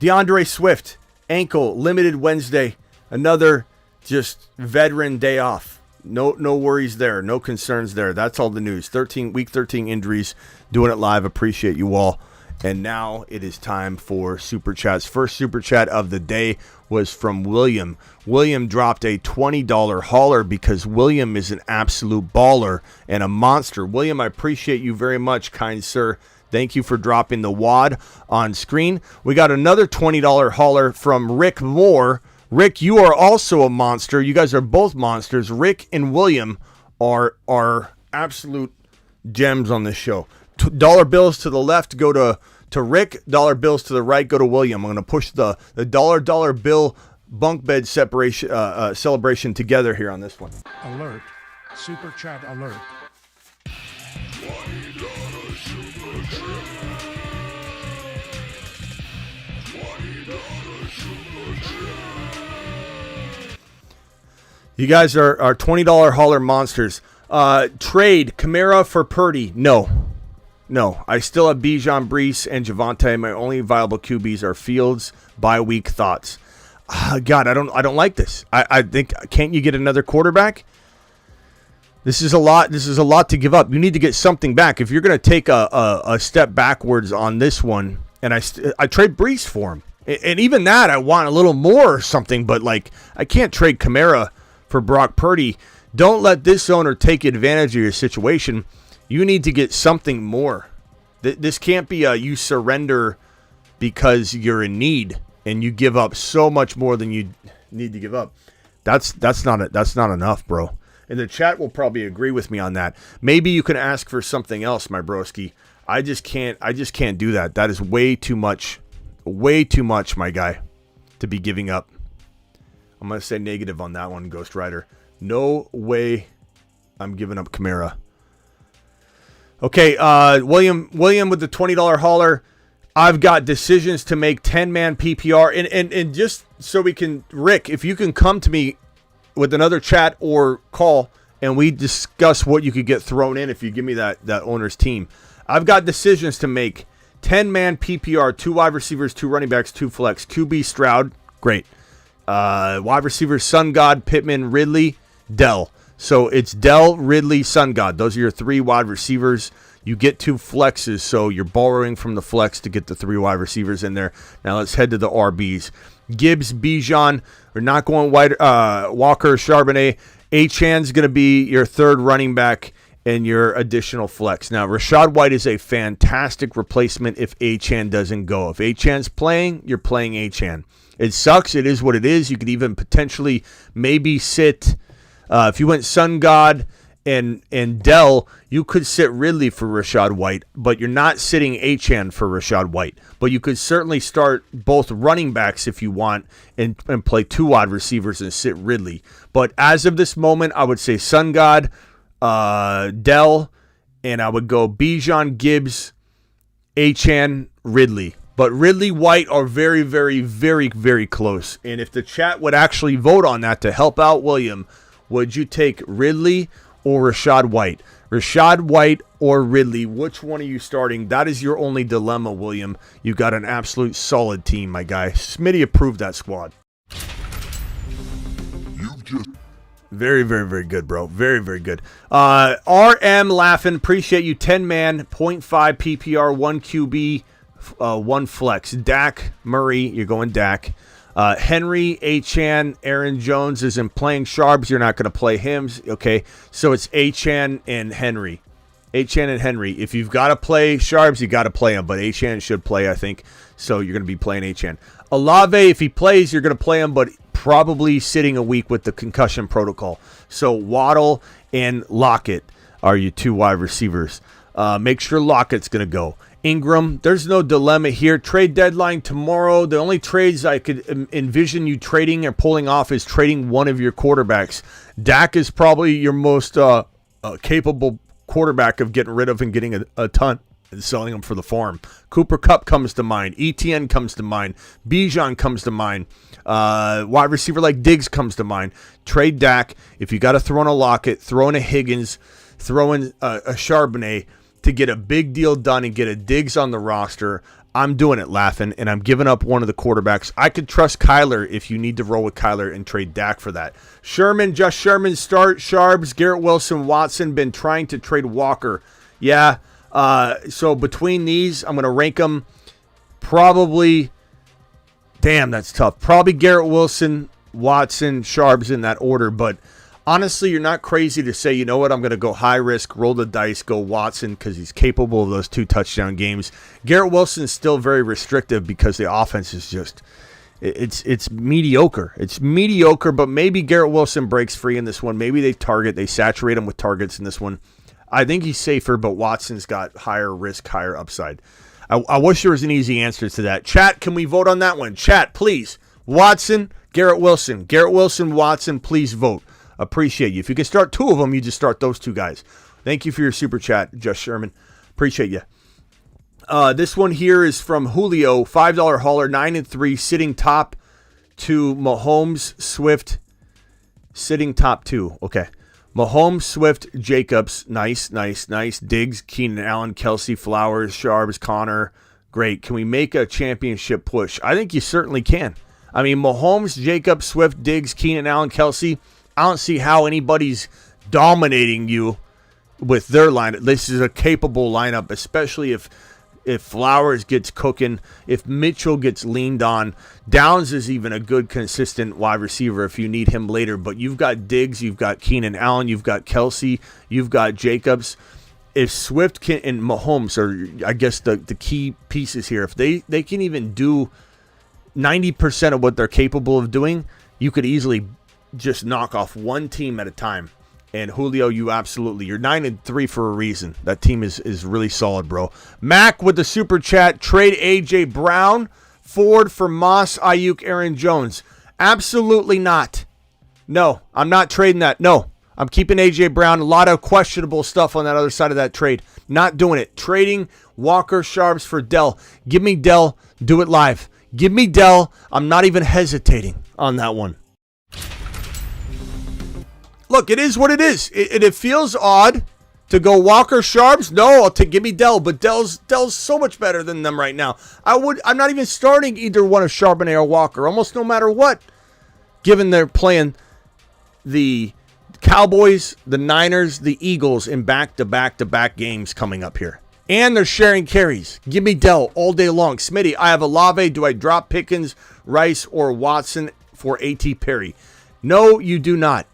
DeAndre Swift, ankle, limited Wednesday. Another just veteran day off. No worries there. No concerns there. That's all the news. Week 13 injuries. Doing it live. Appreciate you all. And now it is time for Super Chats. First Super Chat of the day was from William. William dropped a $20 hauler because William is an absolute baller and a monster. William, I appreciate you very much, kind sir. Thank you for dropping the wad on screen. We got another $20 hauler from Rick Moore. Rick, you are also a monster. You guys are both monsters. Rick and William are absolute gems on this show. Dollar bills to the left go to Rick. Dollar bills to the right go to William. I'm going to push the dollar bill bunk bed separation celebration together here on this one. Alert. Super chat alert. You guys are $20 hauler monsters. Trade Kamara for Purdy. No. I still have Bijan, Brees, and Javonte. My only viable QBs are Fields. Bye week thoughts. God, I don't like this. I think, can't you get another quarterback? This is a lot. This is a lot to give up. You need to get something back. If you're going to take a step backwards on this one, and I trade Brees for him, and even that I want a little more or something. But like, I can't trade Kamara for Brock Purdy. Don't let this owner take advantage of your situation. You need to get something more. This can't be you surrender because you're in need and you give up so much more than you need to give up. That's not enough, bro. And the chat will probably agree with me on that. Maybe you can ask for something else, my broski. I just can't do that. That is way too much, my guy, to be giving up. I'm going to say negative on that one, Ghost Rider. No way I'm giving up Kamara. Okay, William with the $20 hauler. I've got decisions to make, 10-man PPR. And just so we can, Rick, if you can come to me with another chat or call and we discuss what you could get thrown in if you give me that owner's team. I've got decisions to make. 10-man PPR, 2 wide receivers, 2 running backs, 2 flex. QB Stroud, great. Wide receivers, Sun God, Pittman, Ridley, Dell. So it's Dell, Ridley, Sun God. Those are your 3 wide receivers. You get 2 flexes, so you're borrowing from the flex to get the 3 wide receivers in there. Now let's head to the RBs. Gibbs, Bijan, we're not going wide. Walker, Charbonnet. Achane's going to be your 3rd running back and your additional flex. Now, Rachaad White is a fantastic replacement if Achane doesn't go. If Achane's playing, you're playing Achane. It sucks. It is what it is. You could even potentially maybe sit, if you went Sun God and Dell, you could sit Ridley for Rachaad White, but you're not sitting Achane for Rachaad White. But you could certainly start both running backs if you want and play 2 wide receivers and sit Ridley. But as of this moment, I would say Sun God, Dell, and I would go Bijan, Gibbs, Achane, Ridley. But Ridley, White are very, very, very, very close. And if the chat would actually vote on that to help out William, would you take Ridley or Rachaad White? Rachaad White or Ridley, which one are you starting? That is your only dilemma, William. You got an absolute solid team, my guy. Smitty approved that squad. Very, very, very good, bro. Very, very good. RM laughing. Appreciate you. 10-man, 0.5 PPR, 1 QB, 1 flex. Dak, Murray, you're going Dak. Henry, Achane, Aaron Jones isn't playing Sharps. You're not going to play him. Okay, so it's Achane and Henry. Achane and Henry. If you've got to play Sharps, you got to play him. But Achane should play, I think. So you're going to be playing Achane. Olave, if he plays, you're going to play him, but probably sitting a week with the concussion protocol. So Waddle and Lockett. are your 2 wide receivers. Make sure Lockett's going to go. Ingram, there's no dilemma here. Trade deadline tomorrow. The only trades I could envision you trading or pulling off is trading one of your quarterbacks. Dak is probably your most capable quarterback of getting rid of and getting a ton and selling them for the farm. Cooper Kupp comes to mind. ETN comes to mind. Bijan comes to mind. Wide receiver like Diggs comes to mind. Trade Dak. If you got to throw in a Lockett, throw in a Higgins, throw in a Charbonnet to get a big deal done and get a Diggs on the roster. I'm doing it, laughing, and I'm giving up one of the quarterbacks. I could trust Kyler if you need to roll with Kyler and trade Dak for that. Sherman, just Sherman, start Sharbs, Garrett Wilson, Watson, been trying to trade Walker. Yeah, so between these, I'm going to rank them probably, damn, that's tough. Probably Garrett Wilson, Watson, Sharbs in that order, but honestly, you're not crazy to say, you know what, I'm going to go high risk, roll the dice, go Watson because he's capable of those 2 touchdown games. Garrett Wilson is still very restrictive because the offense is just, it's mediocre. It's mediocre, but maybe Garrett Wilson breaks free in this one. Maybe they saturate him with targets in this one. I think he's safer, but Watson's got higher risk, higher upside. I wish there was an easy answer to that. Chat, can we vote on that one? Chat, please. Watson, Garrett Wilson. Garrett Wilson, Watson, please vote. Appreciate you. If you can start 2 of them, you just start those 2 guys. Thank you for your super chat, Just Sherman. Appreciate you. This one here is from Julio, $5 hauler, 9-3, sitting top 2. Mahomes, Swift, sitting top 2. Okay. Mahomes, Swift, Jacobs, nice. Diggs, Keenan Allen, Kelsey, Flowers, Sharbs, Connor. Great. Can we make a championship push? I think you certainly can. I mean, Mahomes, Jacobs, Swift, Diggs, Keenan Allen, Kelsey. I don't see how anybody's dominating you with their lineup. This is a capable lineup, especially if Flowers gets cooking, if Mitchell gets leaned on. Downs is even a good, consistent wide receiver if you need him later. But you've got Diggs, you've got Keenan Allen, you've got Kelsey, you've got Jacobs. If Swift can, and Mahomes are, I guess, the key pieces here. If they can even do 90% of what they're capable of doing, you could easily just knock off one team at a time. And Julio, you're 9-3 for a reason. That team is really solid, bro. Mac with the super chat. Trade A.J. Brown, Ford for Moss, Ayuk, Aaron Jones. Absolutely not. No, I'm not trading that. No, I'm keeping A.J. Brown. A lot of questionable stuff on that other side of that trade. Not doing it. Trading Walker, Sharps for Dell. Give me Dell. Do it live. Give me Dell. I'm not even hesitating on that one. Look, it is what it is. It feels odd to go Walker, Sharps. No, give me Dell, but Dell's so much better than them right now. I'm not even starting either one of Charbonnet or Walker, almost no matter what, given they're playing the Cowboys, the Niners, the Eagles in back-to-back-to-back games coming up here. And they're sharing carries. Give me Dell all day long. Smitty, I have Olave. Do I drop Pickens, Rice, or Watson for A.T. Perry? No, you do not.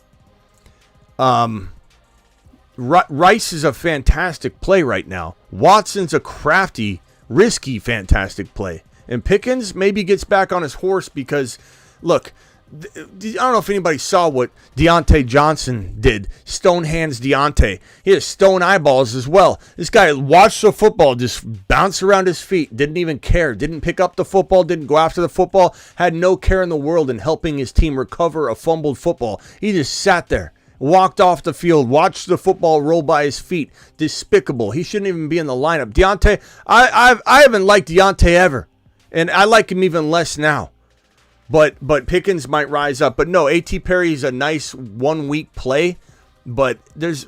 Rice is a fantastic play right now. Watson's a crafty, risky, fantastic play. And Pickens maybe gets back on his horse because, look, I don't know if anybody saw what Deontay Johnson did. Stone hands Deontay. He has stone eyeballs as well. This guy watched the football just bounce around his feet. Didn't even care. Didn't pick up the football. Didn't go after the football. Had no care in the world in helping his team recover a fumbled football. He just sat there. Walked off the field, watched the football roll by his feet. Despicable. He shouldn't even be in the lineup. Deontay, I haven't liked Deontay ever. And I like him even less now. But Pickens might rise up. But no, A.T. Perry is a nice 1 week play. But there's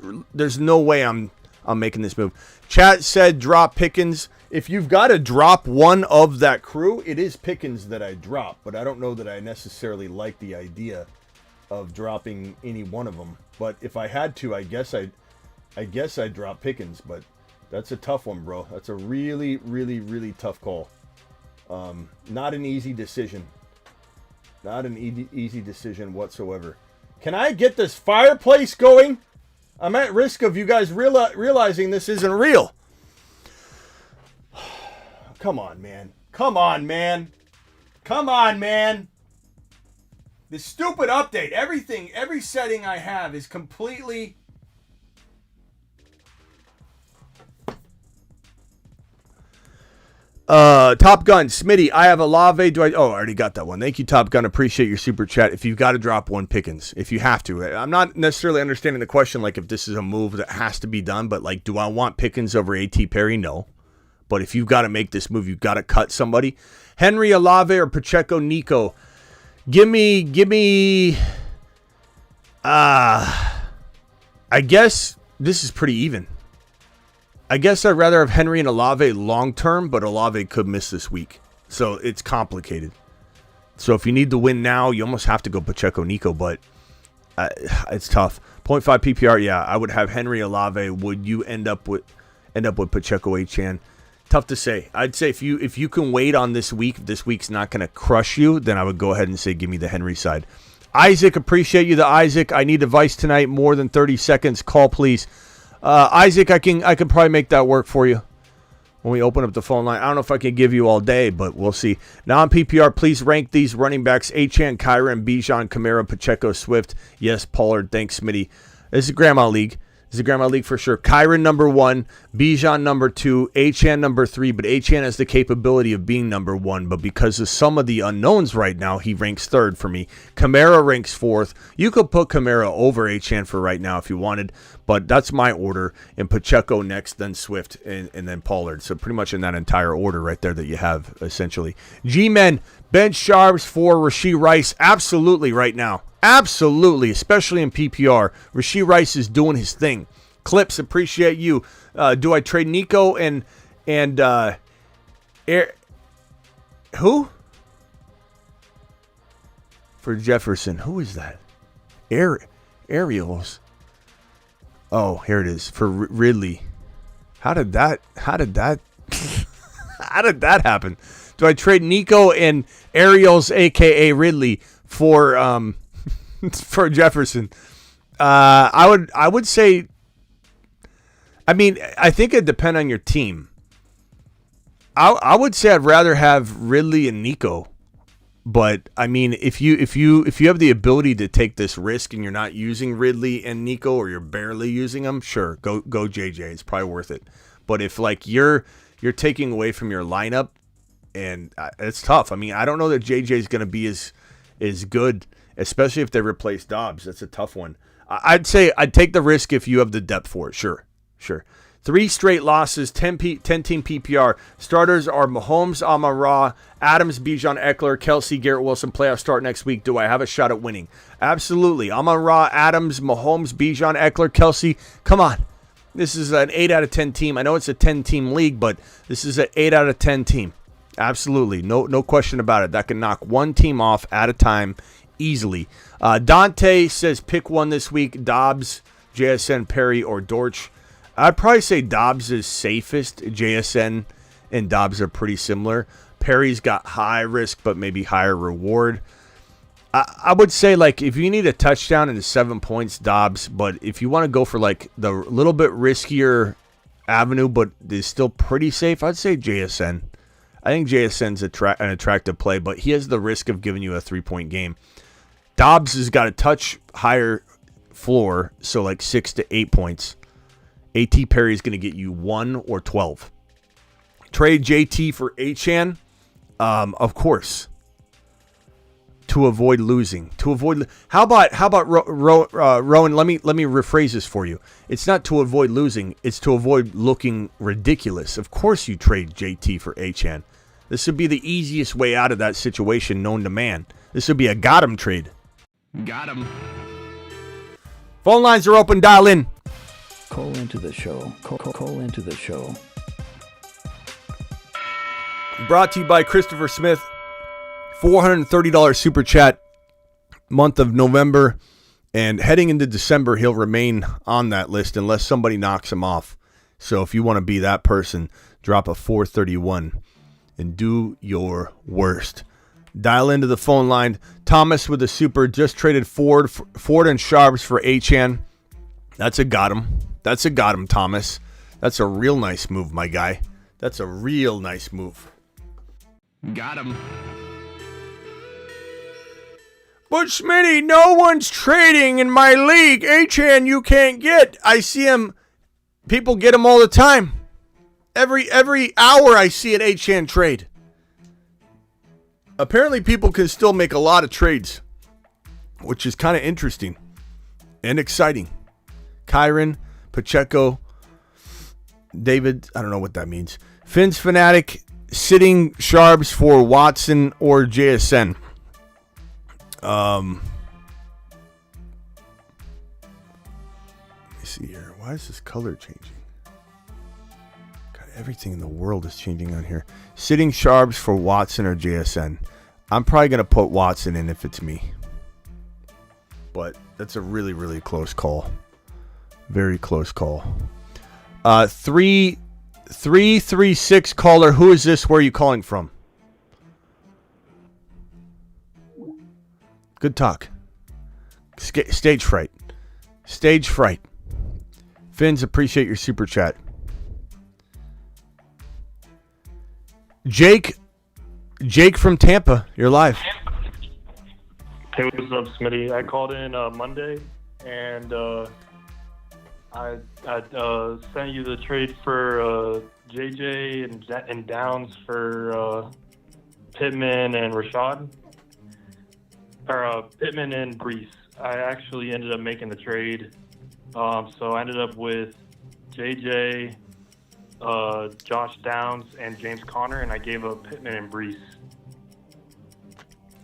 no way I'm making this move. Chat said drop Pickens. If you've got to drop one of that crew, it is Pickens that I drop. But I don't know that I necessarily like the idea of dropping any one of them. But if I had to, I guess I'd drop Pickens. But that's a tough one, bro. That's a really, really, really tough call. Not an easy decision. Not an easy decision whatsoever. Can I get this fireplace going? I'm at risk of you guys realizing this isn't real. Come on, man. Come on, man. Come on, man. This stupid update, every setting I have is completely Top Gun, Smitty, I have Olave. I already got that one. Thank you, Top Gun. Appreciate your super chat. If you've got to drop one, Pickens. If you have to. I'm not necessarily understanding the question, like if this is a move that has to be done, but like, do I want Pickens over A.T. Perry? No. But if you've got to make this move, you've got to cut somebody. Henry, Olave, or Pacheco, Nico. Give me. I guess this is pretty even. I guess I'd rather have Henry and Olave long term, but Olave could miss this week. So it's complicated. So if you need to win now, you almost have to go Pacheco, Nico, but it's tough. 0.5 PPR, yeah, I would have Henry, Olave. Would you end up with Pacheco, Achane? Tough to say. I'd say if you can wait on this week's not going to crush you, then I would go ahead and say give me the Henry side. Isaac, appreciate you, the Isaac. I need advice tonight, more than 30 seconds. Call, please. Isaac, I can probably make that work for you when we open up the phone line. I don't know if I can give you all day, but we'll see. Now on PPR, please rank these running backs: Achane, Kyren, Bijan, Kamara, Pacheco, Swift. Yes, Pollard. Thanks, Smitty. This is Grandma League. This is a Grandma League for sure. Kyren number 1, Bijan number 2, Achane number 3, but Achane has the capability of being number 1, but because of some of the unknowns right now, he ranks 3rd for me. Kamara ranks 4th. You could put Kamara over Achane for right now if you wanted, but that's my order. And Pacheco next, then Swift, and then Pollard. So pretty much in that entire order right there that you have, essentially. G-Men, bench Sharps for Rashee Rice. Absolutely right now. Absolutely, especially in PPR. Rashee Rice is doing his thing. Clips, appreciate you. Do I trade Nico and who? For Jefferson. Who is that? Ariels. Oh, here it is. For Ridley. How did that how did that happen? Do I trade Nico and Ariels, aka Ridley, for for Jefferson? I would say, I mean, I think it depends on your team. I would say I'd rather have Ridley and Nico, but I mean, if you have the ability to take this risk and you're not using Ridley and Nico, or you're barely using them, sure, go JJ. It's probably worth it. But if like you're taking away from your lineup, and it's tough. I mean, I don't know that JJ is going to be as good, especially if they replace Dobbs. That's a tough one. I'd say I'd take the risk if you have the depth for it. Sure. 3 straight losses, 10-team PPR. Starters are Mahomes, Amon-Ra, Adams, Bijan, Eckler, Kelsey, Garrett Wilson. Playoff start next week. Do I have a shot at winning? Absolutely. Amon-Ra, Adams, Mahomes, Bijan, Eckler, Kelsey. Come on. This is an 8 out of 10 team. I know it's a 10-team league, but this is an 8 out of 10 team. Absolutely. No question about it. That can knock one team off at a time easily. Dante says pick one this week. Dobbs, JSN, Perry, or Dortch. I'd probably say Dobbs is safest. JSN and Dobbs are pretty similar. Perry's got high risk, but maybe higher reward. I would say, like, if you need a touchdown and 7 points, Dobbs. But if you want to go for, like, the little bit riskier avenue, but is still pretty safe, I'd say JSN. I think JSN's an attractive play, but he has the risk of giving you a 3-point game. Dobbs has got a touch higher floor, so like 6 to 8 points. A.T. Perry is going to get you 1 or 12. Trade JT for Achane, of course, to avoid losing. How about Rowan? Let me rephrase this for you. It's not to avoid losing; it's to avoid looking ridiculous. Of course, you trade JT for Achane. This would be the easiest way out of that situation known to man. This would be a got him trade. Got him. Phone lines are open. Dial in. Call into the show. Call into the show. Brought to you by Christopher Smith. $430 super chat month of November. And heading into December, he'll remain on that list unless somebody knocks him off. So if you want to be that person, drop a 431 and do your worst. Dial into the phone line. Thomas with a super just traded Ford and Sharps for Achane. That's a got him. Thomas. That's a real nice move, my guy. That's a real nice move. Got him. But Smitty, no one's trading in my league. Achane you can't get. I see him. People get him all the time. Every hour I see an Achane trade. Apparently people can still make a lot of trades, which is kind of interesting and exciting. Kyron, Pacheco, David, I don't know what that means. Finn's Fanatic, sitting Sharps for Watson or JSN. Let me see here. Why is this color changing? God, everything in the world is changing on here. Sitting Sharps for Watson or JSN. I'm probably going to put Watson in if it's me. But that's a really, really close call. Very close call. 336 caller. Who is this? Where are you calling from? Good talk. Stage fright. Stage fright. Finns, appreciate your super chat. Jake from Tampa, you're live. Hey, what's up, Smitty? I called in Monday, and I sent you the trade for JJ and Downs for Pittman and Rashad, or Pittman and Brees. I actually ended up making the trade, so I ended up with JJ, Josh Downs, and James Conner, and I gave up Pittman and Brees.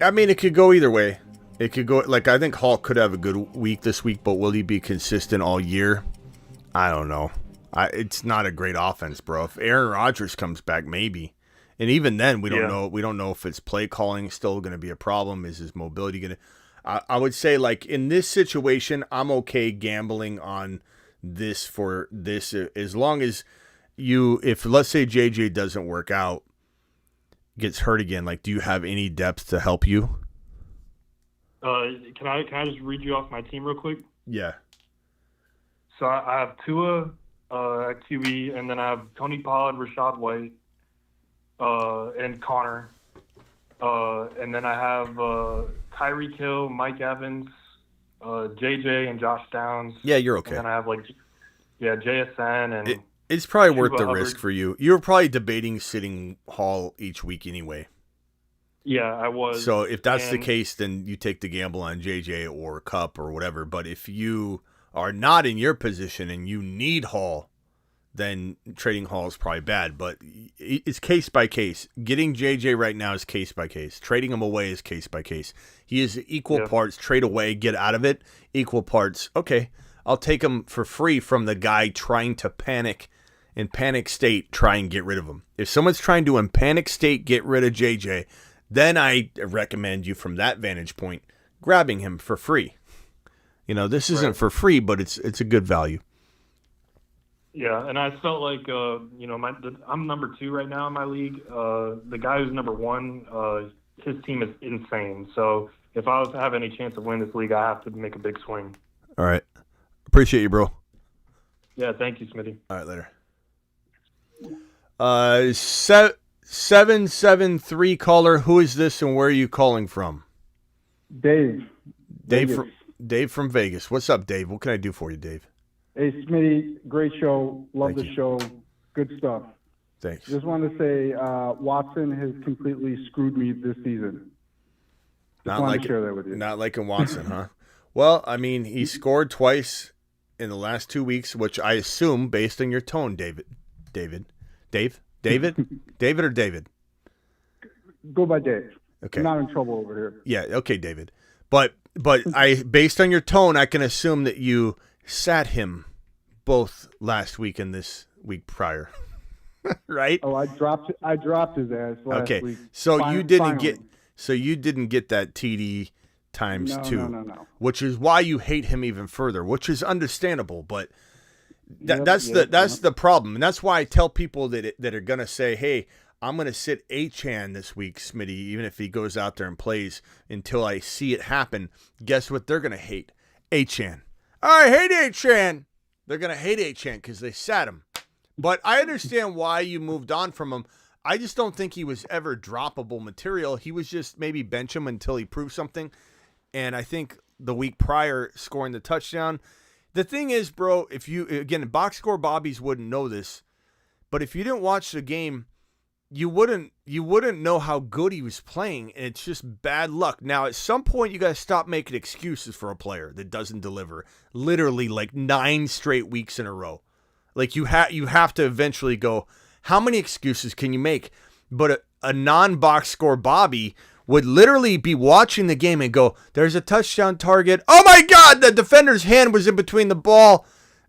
I mean, it could go either way. It could go, like, I think Hall could have a good week this week, but will he be consistent all year? I don't know. It's not a great offense, bro. If Aaron Rodgers comes back, maybe. And even then, we don't know. We don't know if it's play calling still going to be a problem. Is his mobility going to? I would say, like, in this situation, I'm okay gambling on this for this as long as if let's say JJ doesn't work out, gets hurt again. Like, do you have any depth to help you? Can I just read you off my team real quick? Yeah. So I have Tua at QB, and then I have Tony Pollard, Rashad White, and Connor. And then I have Tyreek Hill, Mike Evans, JJ, and Josh Downs. Yeah, you're okay. And then I have JSN and. It's probably worth the risk for you. You were probably debating sitting Hall each week anyway. Yeah, I was. So if that's the case, then you take the gamble on JJ or Kupp or whatever. But if you are not in your position and you need Hall, then trading Hall is probably bad. But it's case by case. Getting JJ right now is case by case. Trading him away is case by case. He is equal parts trade away, get out of it. Equal parts, okay, I'll take him for free from the guy trying to panic. In panic state, try and get rid of him. If someone's trying to, in panic state, get rid of JJ, then I recommend you from that vantage point, grabbing him for free. You know, this isn't for free, but it's a good value. Yeah, and I felt like, I'm number 2 right now in my league. The guy who's number 1, his team is insane. So if I was to have any chance of winning this league, I have to make a big swing. All right. Appreciate you, bro. Yeah, thank you, Smitty. All right, later. 773 caller. Who is this and where are you calling from? Dave. Dave from Vegas. What's up, Dave? What can I do for you, Dave? Hey, Smitty. Great show. Love the show. Good stuff. Thanks. Just wanted to say Watson has completely screwed me this season. Just wanted to share that with you. Not liking Watson, huh? Well, I mean, he scored twice in the last 2 weeks, which I assume, based on your tone, David. David or David? Go by Dave. Okay. I'm not in trouble over here. Yeah, okay, David. But I, based on your tone, I can assume that you sat him both last week and this week prior. Right? Oh, I dropped his ass last week. So you didn't get that TD times 2. No. Which is why you hate him even further, which is understandable, but that's the problem. And that's why I tell people that are going to say, "Hey, I'm going to sit Achane this week, Smitty, even if he goes out there and plays until I see it happen." Guess what they're going to hate? Achane. I hate Achane. They're going to hate Achane because they sat him. But I understand why you moved on from him. I just don't think he was ever droppable material. He was just maybe bench him until he proved something. And I think the week prior, scoring the touchdown. The thing is, bro, if you, again, box score Bobbies wouldn't know this. But if you didn't watch the game, you wouldn't know how good he was playing, and it's just bad luck. Now, at some point, you got to stop making excuses for a player that doesn't deliver. Literally, like 9 straight weeks in a row. Like you have to eventually go, how many excuses can you make? But a non-box score Bobby would literally be watching the game and go, there's a touchdown target. Oh my God, the defender's hand was in between the ball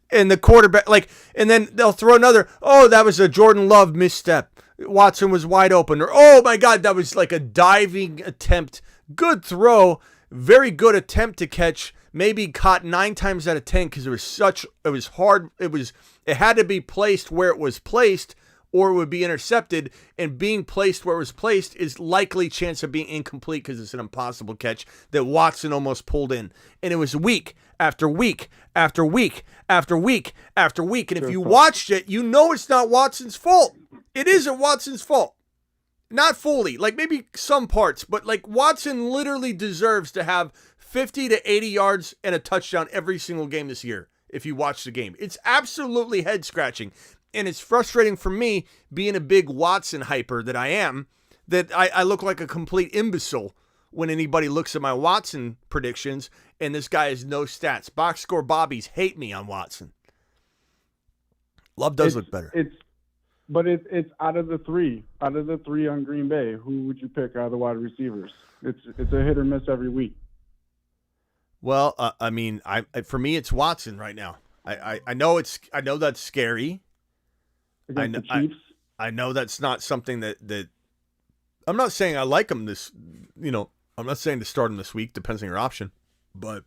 and the quarterback. And then they'll throw another, oh, that was a Jordan Love misstep. Watson was wide open. Or, oh my God, that was like a diving attempt. Good throw. Very good attempt to catch. Maybe caught 9 times out of 10 because it was hard. It had to be placed where it was placed, or it would be intercepted, and being placed where it was placed is likely chance of being incomplete because it's an impossible catch that Watson almost pulled in. And it was week after week after week after week after week. And if you watched it, you know it's not Watson's fault. It isn't Watson's fault. Not fully, like maybe some parts, but like Watson literally deserves to have 50 to 80 yards and a touchdown every single game this year if you watch the game. It's absolutely head-scratching. And it's frustrating for me, being a big Watson hyper that I am, that I look like a complete imbecile when anybody looks at my Watson predictions, and this guy has no stats. Box score Bobbies hate me on Watson. Love does look better. It's out of the three on Green Bay. Who would you pick out of the wide receivers? It's a hit or miss every week. Well, for me, it's Watson right now. I know that's scary. Against the Chiefs? I know that's not something that I'm not saying I like him I'm not saying to start him this week, depends on your option, but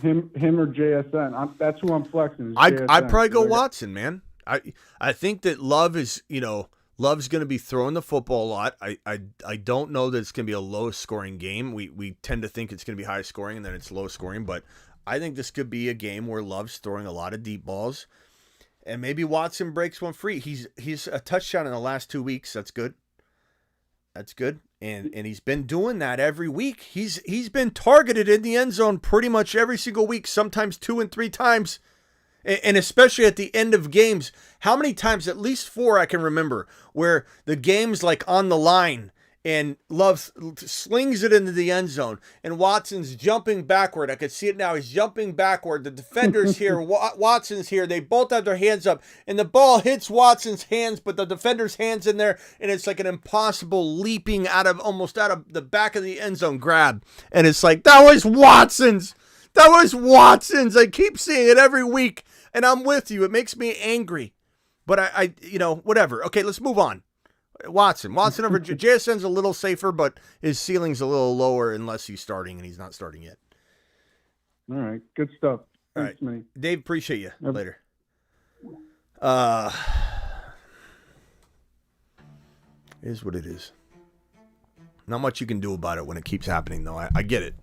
him or JSN, that's who I'm flexing. I'd probably go Watson, man. I think that Love's going to be throwing the football a lot. I don't know that it's going to be a low scoring game. We tend to think it's going to be high scoring and then it's low scoring, but I think this could be a game where Love's throwing a lot of deep balls. And maybe Watson breaks one free. He's a touchdown in the last 2 weeks. That's good. That's good. And he's been doing that every week. He's been targeted in the end zone pretty much every single week, sometimes 2 and 3 times. And especially at the end of games, how many times, at least 4 I can remember, where the game's like on the line and Love slings it into the end zone and Watson's jumping backward. I could see it now. He's jumping backward. The defender's here. Watson's here. They both have their hands up and the ball hits Watson's hands, but the defender's hands in there, and it's like an impossible leaping almost out of the back of the end zone grab. And it's like, that was Watson's. That was Watson's. I keep seeing it every week, and I'm with you. It makes me angry. But I whatever. Okay, let's move on. Watson over JSN's a little safer, but his ceiling's a little lower unless he's starting, and he's not starting yet. All right, good stuff. Thanks, all right, Dave, appreciate you. Yep. Later. It is what it is. Not much you can do about it when it keeps happening, though. I get it.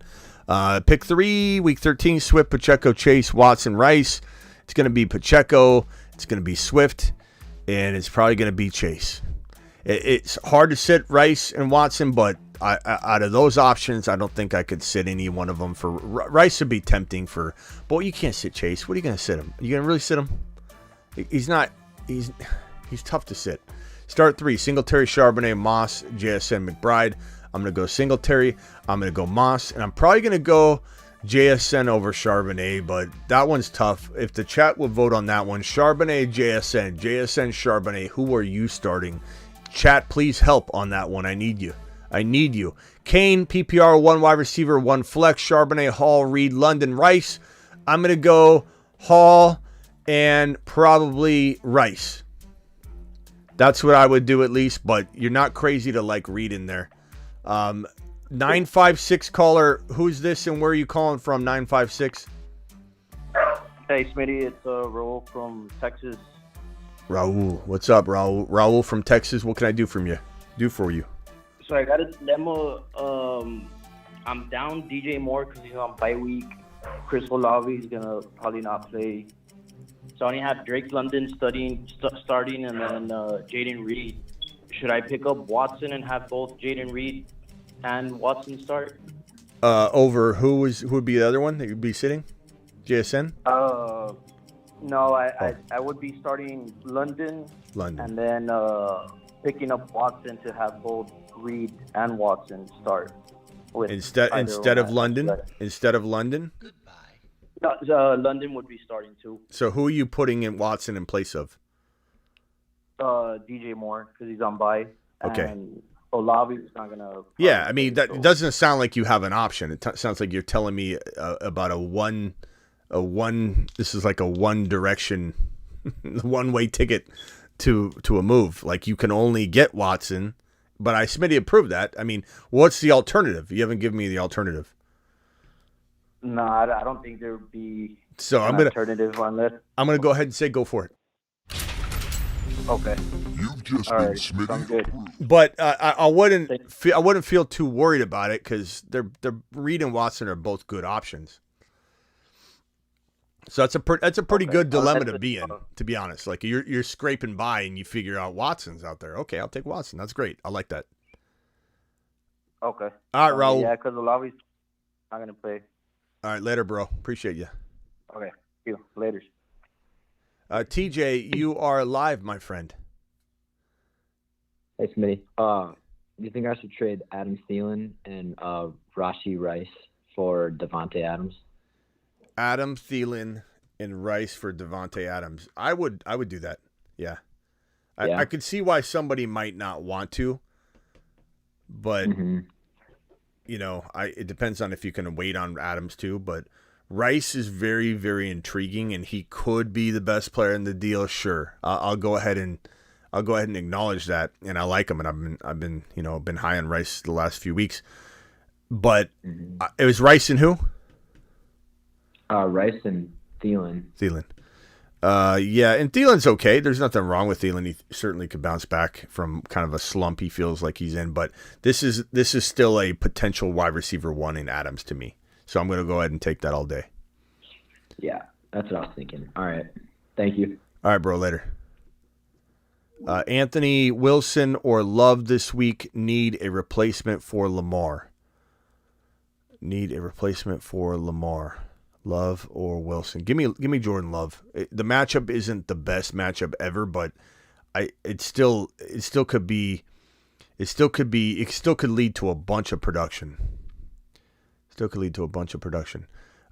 Pick 3, week 13, Swift, Pacheco, Chase, Watson, Rice. It's going to be Pacheco. It's going to be Swift. And it's probably going to be Chase. It's hard to sit Rice and Watson, but out of those options, I don't think I could sit any one of them. For Rice would be tempting for, but you can't sit Chase. What are you going to sit him? Are you going to really sit him? He's tough to sit. Start 3, Singletary, Charbonnet, Moss, JSN, McBride. I'm going to go Singletary. I'm going to go Moss. And I'm probably going to go JSN over Charbonnet, but that one's tough. If the chat would vote on that one, Charbonnet, JSN, Charbonnet, who are you starting? Chat, please help on that one. I need you. Kane, PPR, 1 wide receiver, 1 flex. Charbonnet, Hall, Reed, London, Rice. I'm going to go Hall and probably Rice. That's what I would do at least, but you're not crazy to like Reed in there. 956 caller, who's this and where are you calling from, 956? Hey, Smitty, it's Raul from Texas. Raul, what's up, Raul? Raul from Texas, what can I do for you? So I got a dilemma. I'm down DJ Moore because he's on bye week. Chris Olave is gonna probably not play. So I only have Drake London starting, and then Jaden Reed. Should I pick up Watson and have both Jaden Reed and Watson start? Over who would be the other one that you'd be sitting? JSN? No, I would be starting London. And then picking up Watson to have both Reed and Watson start. With Instead of London? Instead of London? No, London would be starting too. So who are you putting in Watson in place of? DJ Moore, because he's on bye. Okay. And Olavi's not going to... Yeah, I mean, that doesn't sound like you have an option. It sounds like you're telling me about a one, this is like a one direction, one-way ticket to a move. Like, you can only get Watson, but Smitty approved that. I mean, what's the alternative? You haven't given me the alternative. No, I don't think there would be alternative on that. I'm going to go ahead and say go for it. Okay. You've just All been right, Smitty good. But I wouldn't feel too worried about it because they're Reed and Watson are both good options. So that's a pretty good dilemma to be in, to be honest. Like you're scraping by and you figure out Watson's out there. Okay, I'll take Watson. That's great. I like that. Okay. All right, Raul. Yeah, because Olavi's not going to play. All right, later, bro. Appreciate you. Okay. See you later. TJ, you are live, my friend. Hey, Smitty. Do you think I should trade Adam Thielen and Rashee Rice for Devontae Adams? Adam Thielen and Rice for Devontae Adams. I would do that. Yeah. I could see why somebody might not want to, but it depends on if you can wait on Adams too, but Rice is very, very intriguing, and he could be the best player in the deal. Sure, I'll go ahead and acknowledge that, and I like him, and I've been high on Rice the last few weeks. But it was Rice and who? Rice and Thielen. Yeah, and Thielen's okay. There's nothing wrong with Thielen. He certainly could bounce back from kind of a slump he feels like he's in. But this is still a potential wide receiver one in Adams to me. So I'm going to go ahead and take that all day. Yeah, that's what I was thinking. All right. Thank you. All right, bro. Later. Anthony Wilson or Love this week need a replacement for Lamar. Love or Wilson? Give me Jordan Love. The matchup isn't the best matchup ever, but it still could lead to a bunch of production.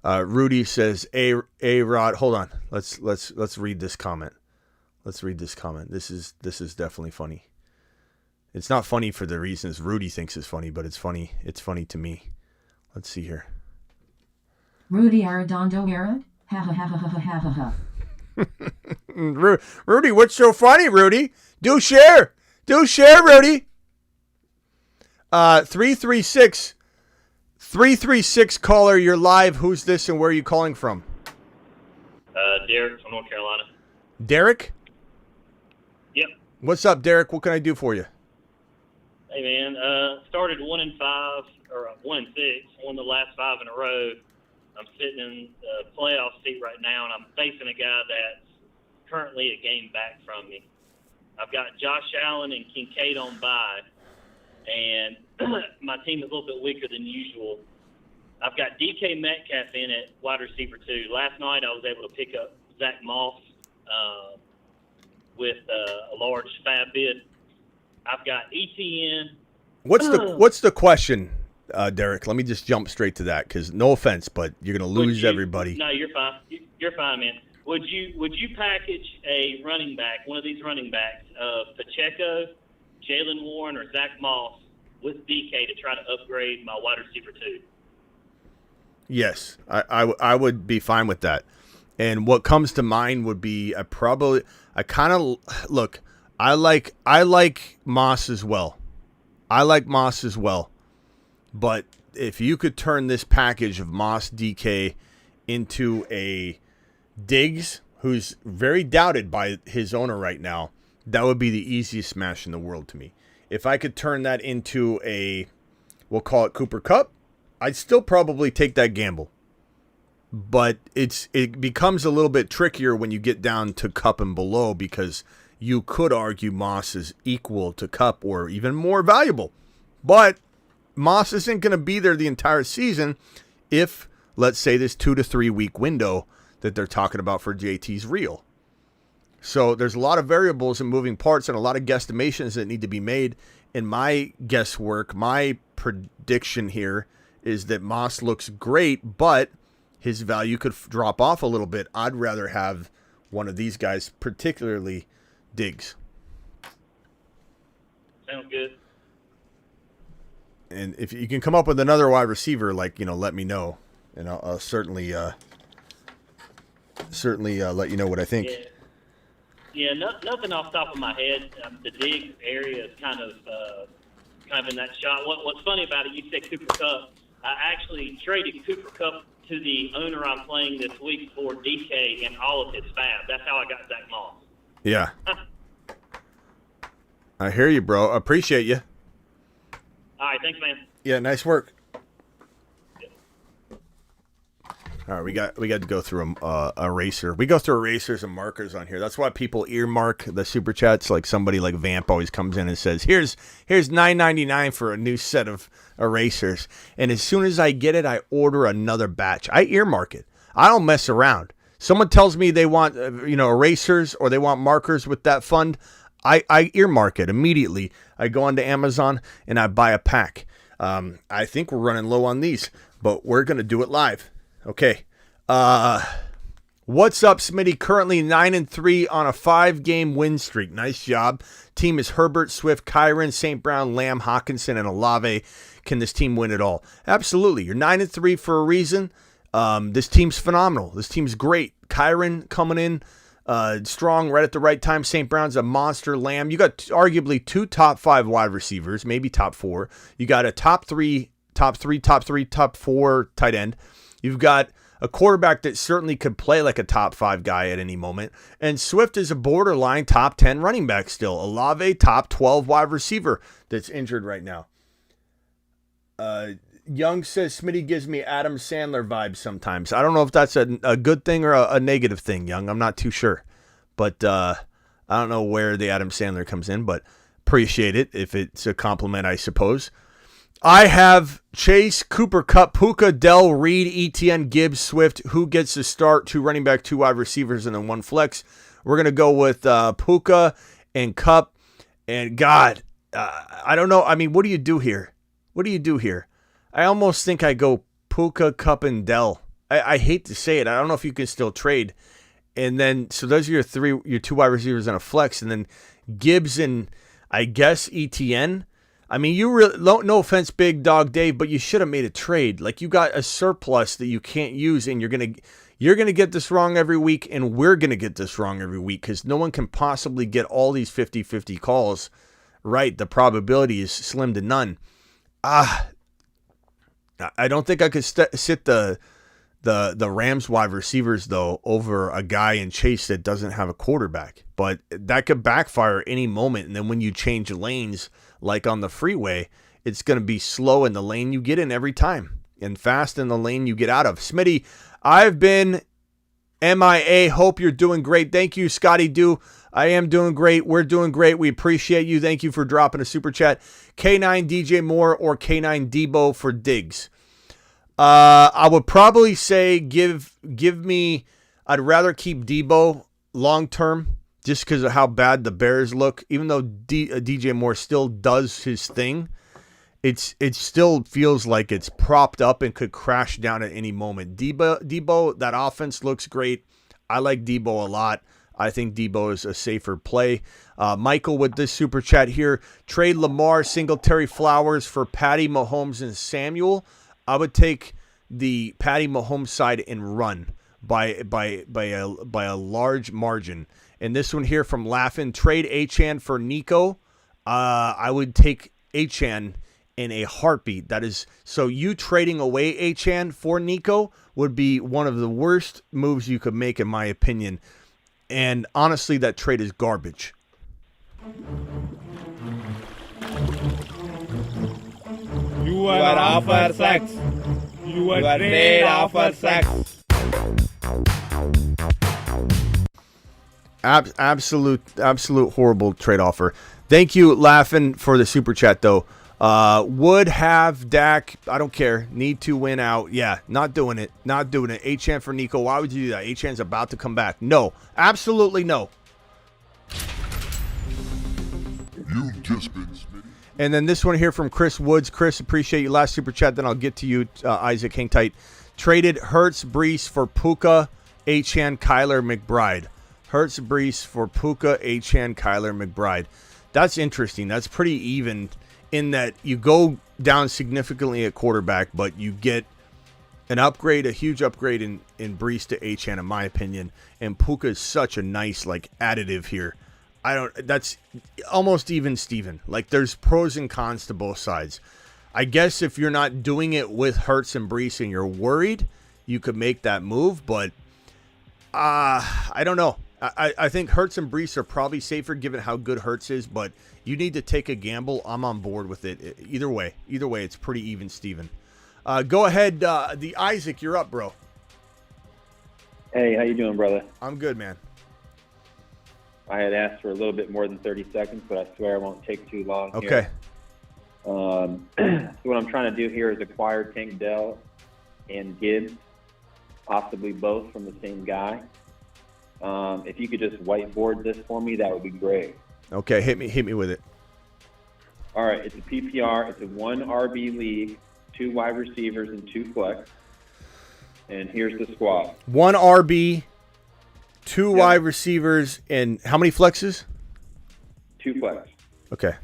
Rudy says, A-Rod, hold on. Let's read this comment. This is definitely funny. It's not funny for the reasons Rudy thinks is funny, but it's funny. It's funny to me. Let's see here. Rudy Arredondo era? Ha ha ha ha ha ha ha. Rudy, what's so funny, Rudy? Do share, Rudy. 336 caller, you're live. Who's this and where are you calling from? Derek from North Carolina. Derek? Yep. What's up, Derek? What can I do for you? Hey man, started 1-5 or 1-6, won the last 5 in a row. I'm sitting in the playoff seat right now, and I'm facing a guy that's currently a game back from me. I've got Josh Allen and Kincaid on bye, and my team is a little bit weaker than usual. I've got DK Metcalf in at wide receiver 2. Last night I was able to pick up Zach Moss with a large fab bid. I've got ETN. What's the question, Derek? Let me just jump straight to that because no offense, but you're going to lose everybody. No, you're fine. You're fine, man. Would you package a running back, one of these running backs, Pacheco, Jalen Warren, or Zach Moss with DK to try to upgrade my wide receiver 2? Yes, I would be fine with that. And what comes to mind would be I like Moss as well. But if you could turn this package of Moss DK into a Diggs, who's very doubted by his owner right now, that would be the easiest smash in the world to me. If I could turn that into we'll call it Cooper Kupp, I'd still probably take that gamble. But it becomes a little bit trickier when you get down to Kupp and below because you could argue Moss is equal to Kupp or even more valuable. But Moss isn't going to be there the entire season if, let's say, this 2 to 3 week window that they're talking about for JT is real. So there's a lot of variables and moving parts and a lot of guesstimations that need to be made. In my guesswork, my prediction here is that Moss looks great, but his value could drop off a little bit. I'd rather have one of these guys, particularly Diggs. Sounds good. And if you can come up with another wide receiver, like, let me know, and I'll certainly let you know what I think. Yeah, nothing off the top of my head. The Diggs area is kind of in that shot. What's funny about it, you said Cooper Kupp. I actually traded Cooper Kupp to the owner I'm playing this week for DK and all of his fab. That's how I got Zach Moss. Yeah. I hear you, bro. I appreciate you. All right, thanks, man. Yeah, nice work. All right, we got to go through a eraser. We go through erasers and markers on here. That's why people earmark the super chats. Like somebody like Vamp always comes in and says, "Here's $9.99 for a new set of erasers." And as soon as I get it, I order another batch. I earmark it. I don't mess around. Someone tells me they want erasers or they want markers with that fund, I earmark it immediately. I go onto Amazon and I buy a pack. I think we're running low on these, but we're gonna do it live. Okay. What's up, Smitty? Currently 9-3 on a 5-game win streak. Nice job. Team is Herbert, Swift, Kyron, St. Brown, Lamb, Hawkinson, and Olave. Can this team win it all? Absolutely. You're 9-3 for a reason. This team's phenomenal. This team's great. Kyron coming in strong right at the right time. St. Brown's a monster. Lamb. You got arguably 2 top 5 wide receivers, maybe top 4. You got a top 4 tight end. You've got a quarterback that certainly could play like a top 5 guy at any moment. And Swift is a borderline top 10 running back still. Olave, top 12 wide receiver that's injured right now. Young says, Smitty gives me Adam Sandler vibes sometimes. I don't know if that's a good thing or a negative thing, Young. I'm not too sure. But I don't know where the Adam Sandler comes in, but appreciate it if it's a compliment, I suppose. I have Chase, Cooper, Kupp, Puka, Dell, Reed, ETN, Gibbs, Swift. Who gets to start? 2 running back, 2 wide receivers, and then 1 flex. We're going to go with Puka and Kupp. And God, I don't know. I mean, what do you do here? I almost think I go Puka, Kupp, and Dell. I hate to say it. I don't know if you can still trade. And then, so those are your 2 wide receivers and a flex. And then Gibbs and, I guess, ETN. I mean, you really, no offense, Big Dog Dave, but you should have made a trade. Like, you got a surplus that you can't use, and you're gonna get this wrong every week, and we're gonna get this wrong every week because no one can possibly get all these 50-50 calls right. The probability is slim to none. I don't think I could sit the Rams wide receivers though over a guy in Chase that doesn't have a quarterback, but that could backfire any moment. And then when you change lanes, like on the freeway, it's going to be slow in the lane you get in every time and fast in the lane you get out of. Smitty, I've been MIA. Hope you're doing great. Thank you, Scotty Doo. I am doing great. We're doing great. We appreciate you. Thank you for dropping a super chat. K9 DJ Moore or K9 Debo for Diggs. I would probably say give me, I'd rather keep Debo long term just because of how bad the Bears look. Even though DJ Moore still does his thing, it still feels like it's propped up and could crash down at any moment. Debo, that offense looks great. I like Debo a lot. I think Debo is a safer play. Michael with this super chat here. Trade Lamar, Singletary, Flowers for Patty, Mahomes, and Samuel. I would take the Patty Mahomes side and run by a large margin. And this one here from Laughin', trade Achane for Nico. I would take Achane in a heartbeat. That is, so you trading away Achane for Nico would be one of the worst moves you could make, in my opinion. And honestly, that trade is garbage. You are offer sex. You are trade offer sex. Absolute horrible trade offer. Thank you, Laughin', for the super chat, though. Would have Dak. I don't care. Need to win out. Yeah, not doing it. Not doing it. Achane for Nico. Why would you do that? Achane's about to come back. No. Absolutely no. You've just been Smitty. And then this one here from Chris Woods. Chris, appreciate you. Last super chat, then I'll get to you, Isaac. Hang tight. Traded Hurts, Brees for Puka, Achane, Kyler, McBride. Hurts, Brees for Puka, Achane, Kyler, McBride. That's interesting. That's pretty even in that you go down significantly at quarterback, but you get an upgrade, a huge upgrade in Brees to Achane, in my opinion. And Puka is such a nice additive here. That's almost even Steven. There's pros and cons to both sides. I guess if you're not doing it with Hurts and Brees and you're worried, you could make that move, but I don't know. I think Hurts and Brees are probably safer given how good Hurts is, but you need to take a gamble. I'm on board with it. Either way, it's pretty even, Steven. Go ahead, the Isaac, you're up, bro. Hey, how you doing, brother? I'm good, man. I had asked for a little bit more than 30 seconds, but I swear I won't take too long here. Okay. So what I'm trying to do here is acquire Tank Dell and Gibbs, possibly both from the same guy. If you could just whiteboard this for me, that would be great. Okay, hit me with it. All right, it's a PPR. It's a 1 RB league, 2 wide receivers, and 2 flex. And here's the squad. 1 RB, 2 wide receivers, and how many flexes? 2 flex. Okay.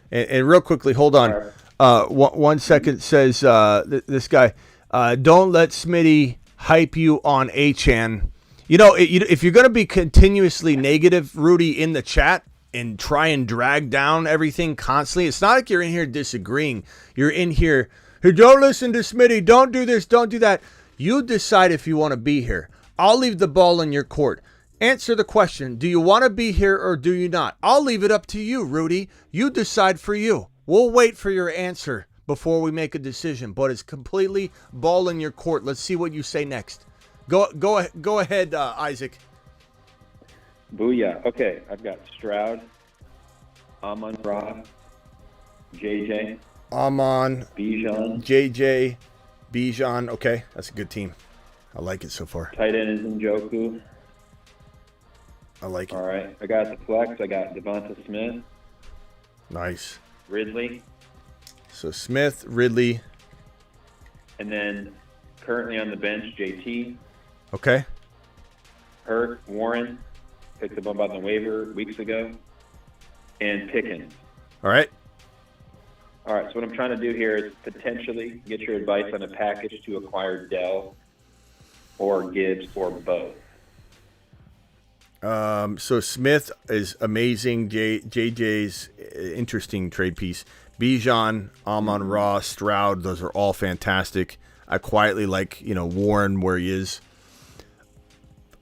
And real quickly, hold on. 1 second says this guy, don't let Smitty hype you on Achane. If you're going to be continuously negative, Rudy, in the chat and try and drag down everything constantly, it's not like you're in here disagreeing. You're in here, hey, don't listen to Smitty. Don't do this. Don't do that. You decide if you want to be here. I'll leave the ball in your court. Answer the question. Do you want to be here or do you not? I'll leave it up to you, Rudy. You decide for you. We'll wait for your answer before we make a decision, but it's completely ball in your court. Let's see what you say next. Go ahead, Isaac. Booyah. Okay, I've got Stroud, Amon-Ra, JJ. Bijan. JJ, Bijan. Okay, that's a good team. I like it so far. Tight end is Njoku. I like it. All right. I got the flex. I got Devonta Smith. Nice. Ridley. So Smith, Ridley. And then currently on the bench, JT. Okay. Hurt, Warren. Picked him up on the waiver weeks ago. And Pickens. All right. All right. So what I'm trying to do here is potentially get your advice on a package to acquire Dell or Gibbs or both. So Smith is amazing. JJ's interesting trade piece. Bijan, Amon-Ra, Stroud, those are all fantastic. I quietly like, Warren where he is.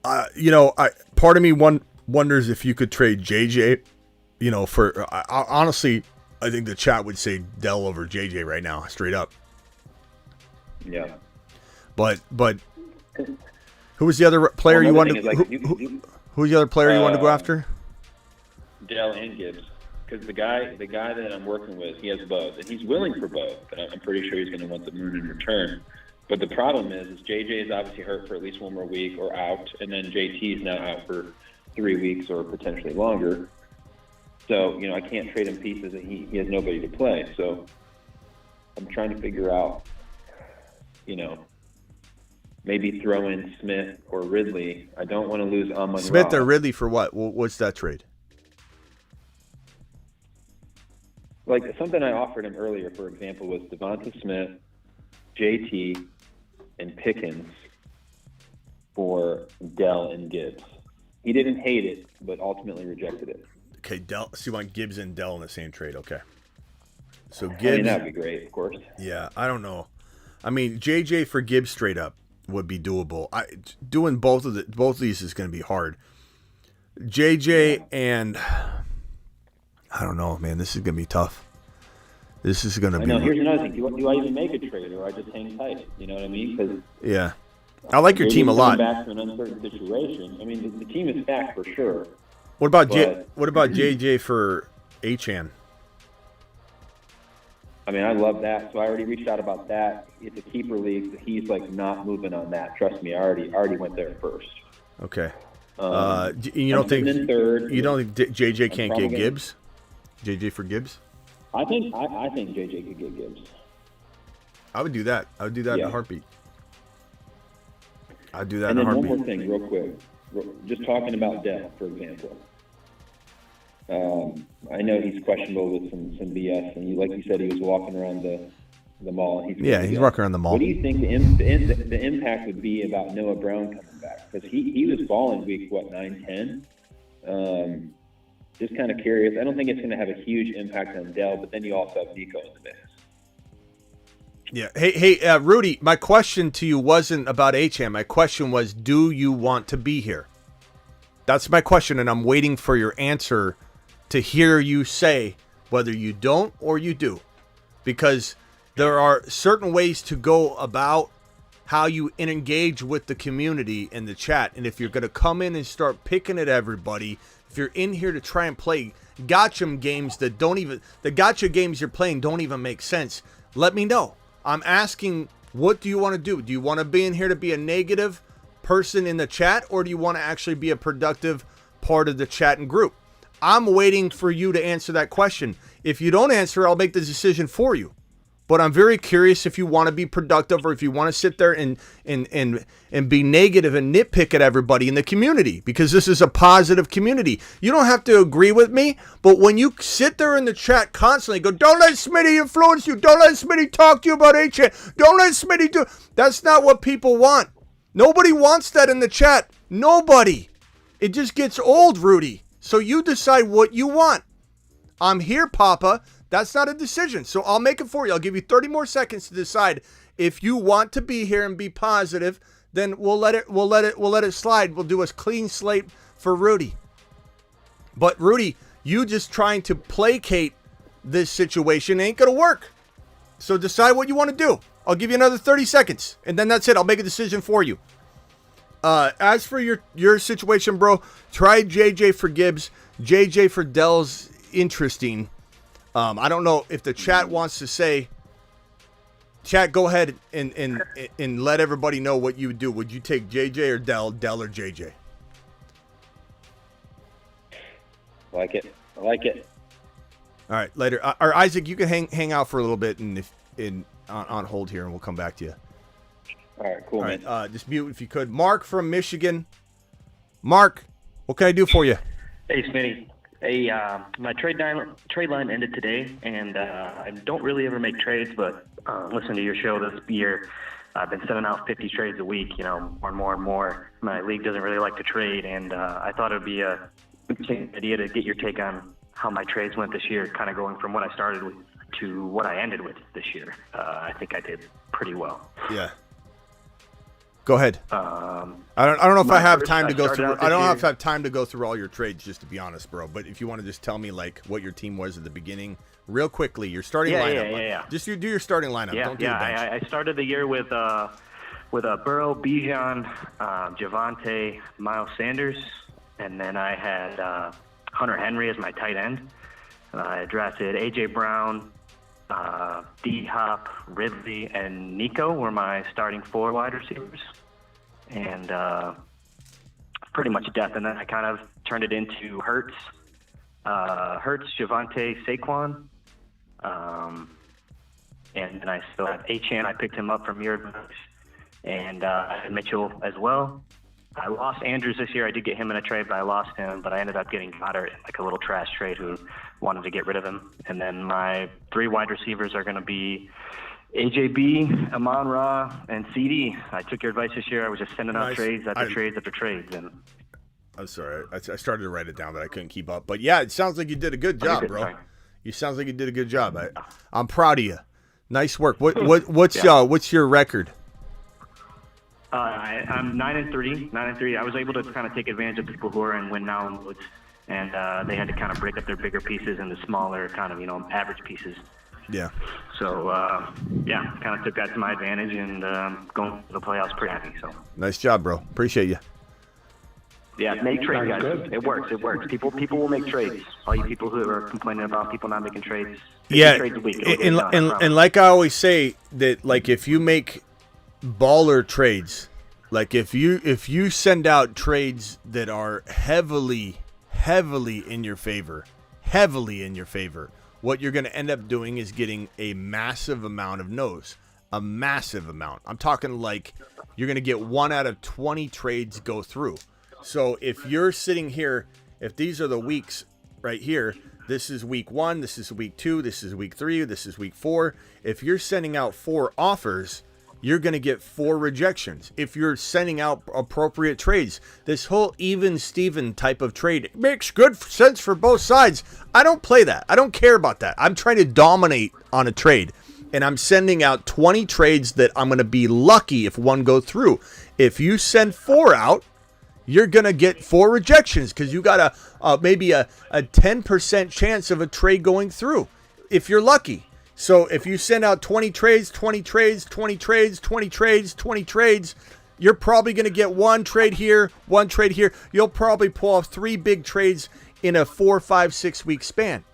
Part of me wonders if you could trade JJ, for honestly, I think the chat would say Dell over JJ right now, straight up. Yeah. But who was the other player you wanted to Who's the other player you wanted to go after? Dell and Gibbs. Because the guy that I'm working with, he has both. And he's willing for both. But I'm pretty sure he's going to want the moon in return. But the problem is JJ is obviously hurt for at least 1 more week or out. And then JT is now out for 3 weeks or potentially longer. So, I can't trade him pieces and he has nobody to play. So I'm trying to figure out, maybe throw in Smith or Ridley. I don't want to lose Amon-Ra. Smith or Ridley for what? What's that trade? Something I offered him earlier, for example, was Devonta Smith, JT, and Pickens for Dell and Gibbs. He didn't hate it, but ultimately rejected it. Okay, Dell. So you want Gibbs and Dell in the same trade? Okay. So Gibbs. That'd be great, of course. Yeah, I don't know. I mean, JJ for Gibbs straight up would be doable. Doing both of these is going to be hard. JJ and I don't know, man. This is going to be tough. This is going to be. Here's another thing. Do I even make a trade, or I just hang tight? You know what I mean? Because yeah, I like your team a lot. Back to an uncertain situation. I mean, the team is back for sure. What about JJ for Achane? I mean, I love that. So I already reached out about that. It's a keeper league, so he's like not moving on that. Trust me, I already went there first. Okay. You don't think JJ can't get Gibbs? JJ for Gibbs? I think JJ could get Gibbs. I would do that. I would do that in a heartbeat. I'd do that and in a then heartbeat. one more thing, real quick. Just talking about Dell, for example. I know he's questionable with some BS, and like you said, he was walking around the mall. He's walking around the mall. What do you think the impact would be about Noah Brown coming back? Because he was balling week 9, 10. Just kind of curious. I don't think it's going to have a huge impact on Dell, but then you also have Nico in the mix. Yeah. Hey, Rudy, my question to you wasn't about Achane. My question was, do you want to be here? That's my question, and I'm waiting for your answer to hear you say whether you don't or you do. Because there are certain ways to go about how you engage with the community in the chat. And if you're going to come in and start picking at everybody, if you're in here to try and play gotcha games the gotcha games you're playing don't even make sense, let me know. I'm asking, what do you want to do? Do you want to be in here to be a negative person in the chat, or do you want to actually be a productive part of the chat and group? I'm waiting for you to answer that question. If you don't answer, I'll make the decision for you. But I'm very curious if you want to be productive or if you want to sit there and be negative and nitpick at everybody in the community, because this is a positive community. You don't have to agree with me, but when you sit there in the chat constantly, go, don't let Smitty influence you. Don't let Smitty talk to you about Achane. Don't let Smitty do. That's not what people want. Nobody wants that in the chat. Nobody. It just gets old, Rudy. So you decide what you want. I'm here, Papa. That's not a decision. So I'll make it for you. I'll give you 30 more seconds to decide if you want to be here and be positive. Then we'll let it slide. We'll do a clean slate for Rudy. But Rudy, you just trying to placate this situation ain't gonna work. So decide what you want to do. I'll give you another 30 seconds, and then that's it. I'll make a decision for you. As for your situation, bro, try JJ for Gibbs. JJ for Dell's interesting. I don't know if the chat wants to say. Chat, go ahead and let everybody know what you would do. Would you take JJ or Dell or JJ? I like it. All right, later. Or Isaac, you can hang out for a little bit and on hold here, and we'll come back to you. All right, cool, man. Right, just mute if you could. Mark from Michigan. Mark, what can I do for you? Hey, Smitty. Hey, my trade line ended today, and I don't really ever make trades, but listening to your show this year, I've been sending out 50 trades a week, more and more and more. My league doesn't really like to trade, and I thought it would be a interesting idea to get your take on how my trades went this year, kind of going from what I started with to what I ended with this year. I think I did pretty well. Yeah. Go ahead. I don't know if I have time to go through. I don't know if I have time to go through all your trades, just to be honest, bro. But if you want to just tell me like what your team was at the beginning, real quickly, your starting lineup. Yeah. Just do your starting lineup. Don't do the bench. I started the year with Burrow, Bijan, Javonte, Miles Sanders, and then I had Hunter Henry as my tight end. I drafted AJ Brown, D-Hop, Ridley, and Nico were my starting 4 wide receivers. And pretty much depth. And then I kind of turned it into Hurts, Javonte, Saquon. And then I still have Achane. I picked him up from your advice. And I had Mitchell as well. I lost Andrews this year. I did get him in a trade, but I lost him. But I ended up getting Goddard in like a little trash trade who wanted to get rid of him. And then my 3 wide receivers are going to be AJB, Amon-Ra, and CD. I took your advice this year. I was just sending out trades after trades after trades. And I'm sorry. I started to write it down, but I couldn't keep up. But yeah, it sounds like you did a good job, bro. You sounds like you did a good job. I'm proud of you. Nice work. What's your record? I'm 9-3. 9-3. I was able to kind of take advantage of people who are in win now modes, and they had to kind of break up their bigger pieces into smaller, kind of average pieces. Yeah. So kind of took that to my advantage, and going to the playoffs pretty happy. So nice job, bro. Appreciate you. Yeah, make trades, guys. It works. It works. People will make trades. All you people who are complaining about people not making trades. Yeah, trades a week. and like I always say, that like if you make baller trades, like if you send out trades that are heavily in your favor, what you're going to end up doing is getting a massive amount of no's. A massive amount. I'm talking like you're going to get 1 out of 20 trades go through. So if you're sitting here, if these are the weeks right here, this is week 1, this is week 2, this is week 3, this is week 4. If you're sending out 4 offers, you're going to get 4 rejections. If you're sending out appropriate trades, this whole even Steven type of trade makes good sense for both sides. I don't play that. I don't care about that. I'm trying to dominate on a trade. And I'm sending out 20 trades that I'm going to be lucky if 1 go through. If you send 4 out, you're going to get 4 rejections because you got maybe a 10% chance of a trade going through if you're lucky. So if you send out 20 trades, you're probably going to get 1 trade here, 1 trade here. You'll probably pull off 3 big trades in a 4, 5, 6 week span.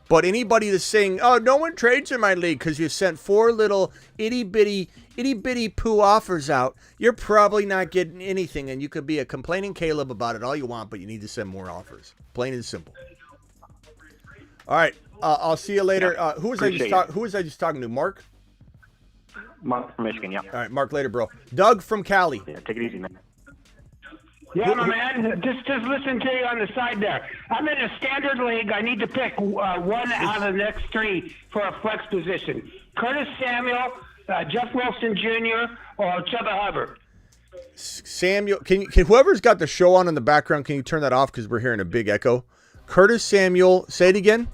But anybody that's saying, oh, no one trades in my league because you sent 4 little itty bitty poo offers out, you're probably not getting anything. And you could be a complaining Caleb about it all you want, but you need to send more offers. Plain and simple. All right. I'll see you later. Who was I just talking to? Mark? Mark from Michigan, yeah. All right, Mark, later, bro. Doug from Cali. Yeah, take it easy, man. Yeah, my man. Just listen to you on the side there. I'm in a standard league. I need to pick 1 out of the next 3 for a flex position. Curtis Samuel, Jeff Wilson Jr., or Chuba Hubbard. Samuel, can whoever's got the show on in the background, can you turn that off because we're hearing a big echo? Curtis Samuel, say it again.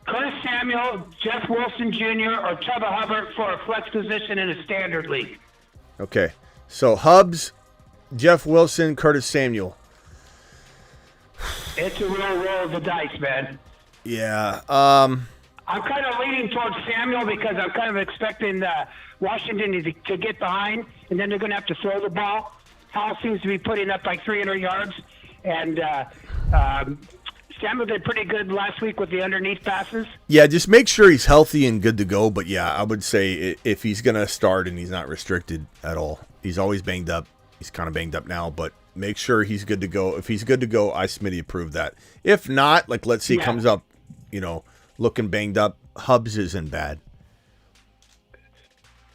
Curtis Samuel, Jeff Wilson Jr., or Chuba Hubbard for a flex position in a standard league. Okay, so Hubs, Jeff Wilson, Curtis Samuel. It's a real roll of the dice, man. Yeah. I'm kind of leaning towards Samuel because I'm kind of expecting Washington to get behind, and then they're going to have to throw the ball. Howell seems to be putting up like 300 yards, and Samuel did pretty good last week with the underneath passes. Yeah, just make sure he's healthy and good to go. But yeah, I would say if he's going to start and he's not restricted at all, he's always banged up. He's kind of banged up now, but make sure he's good to go. If he's good to go, I Smitty approve that. If not, like let's see, comes up, looking banged up. Hubs isn't bad.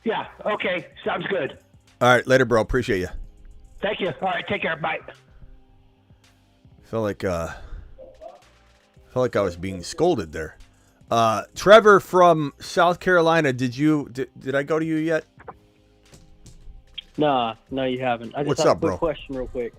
Yeah. Okay. Sounds good. All right, later, bro. Appreciate you. Thank you. All right. Take care. Bye. Felt like I was being scolded there. Trevor from South Carolina, did I go to you yet? No, you haven't. I just What's have up, a quick bro? question real quick.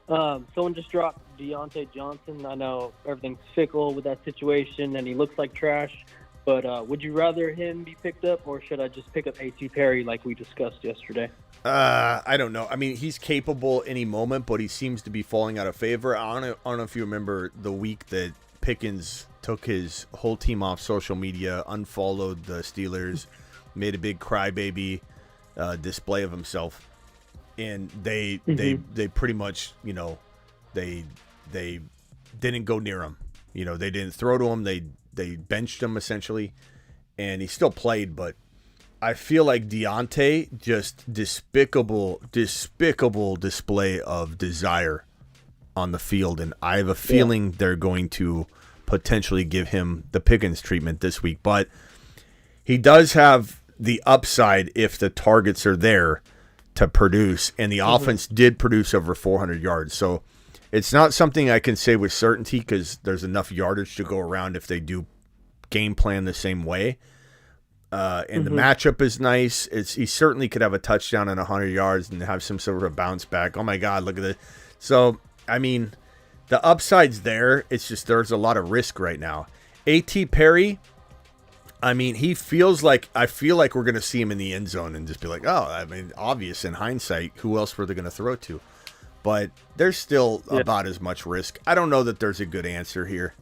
Someone just dropped Deontay Johnson. I know everything's fickle with that situation, and he looks like trash. But would you rather him be picked up, or should I just pick up A.T. Perry like we discussed yesterday? I don't know. I mean, he's capable any moment, but he seems to be falling out of favor. I don't know if you remember the week that Pickens took his whole team off social media, unfollowed the Steelers, made a big crybaby display of himself, and they pretty much, they didn't go near him. They didn't throw to him. They benched him essentially, and he still played, but I feel like Deontay, just despicable display of desire on the field, and I have a feeling they're going to potentially give him the Pickens treatment this week. But he does have the upside if the targets are there to produce, and the offense did produce over 400 yards. So it's not something I can say with certainty because there's enough yardage to go around if they do game plan the same way. And the matchup is nice. He certainly could have a touchdown and 100 yards and have some sort of a bounce back. Oh my God, look at this. So, I mean, the upside's there. It's just there's a lot of risk right now. A.T. Perry, I mean, I feel like we're going to see him in the end zone and just be like, oh, I mean, obvious in hindsight, who else were they going to throw to? But there's still about as much risk. I don't know that there's a good answer here.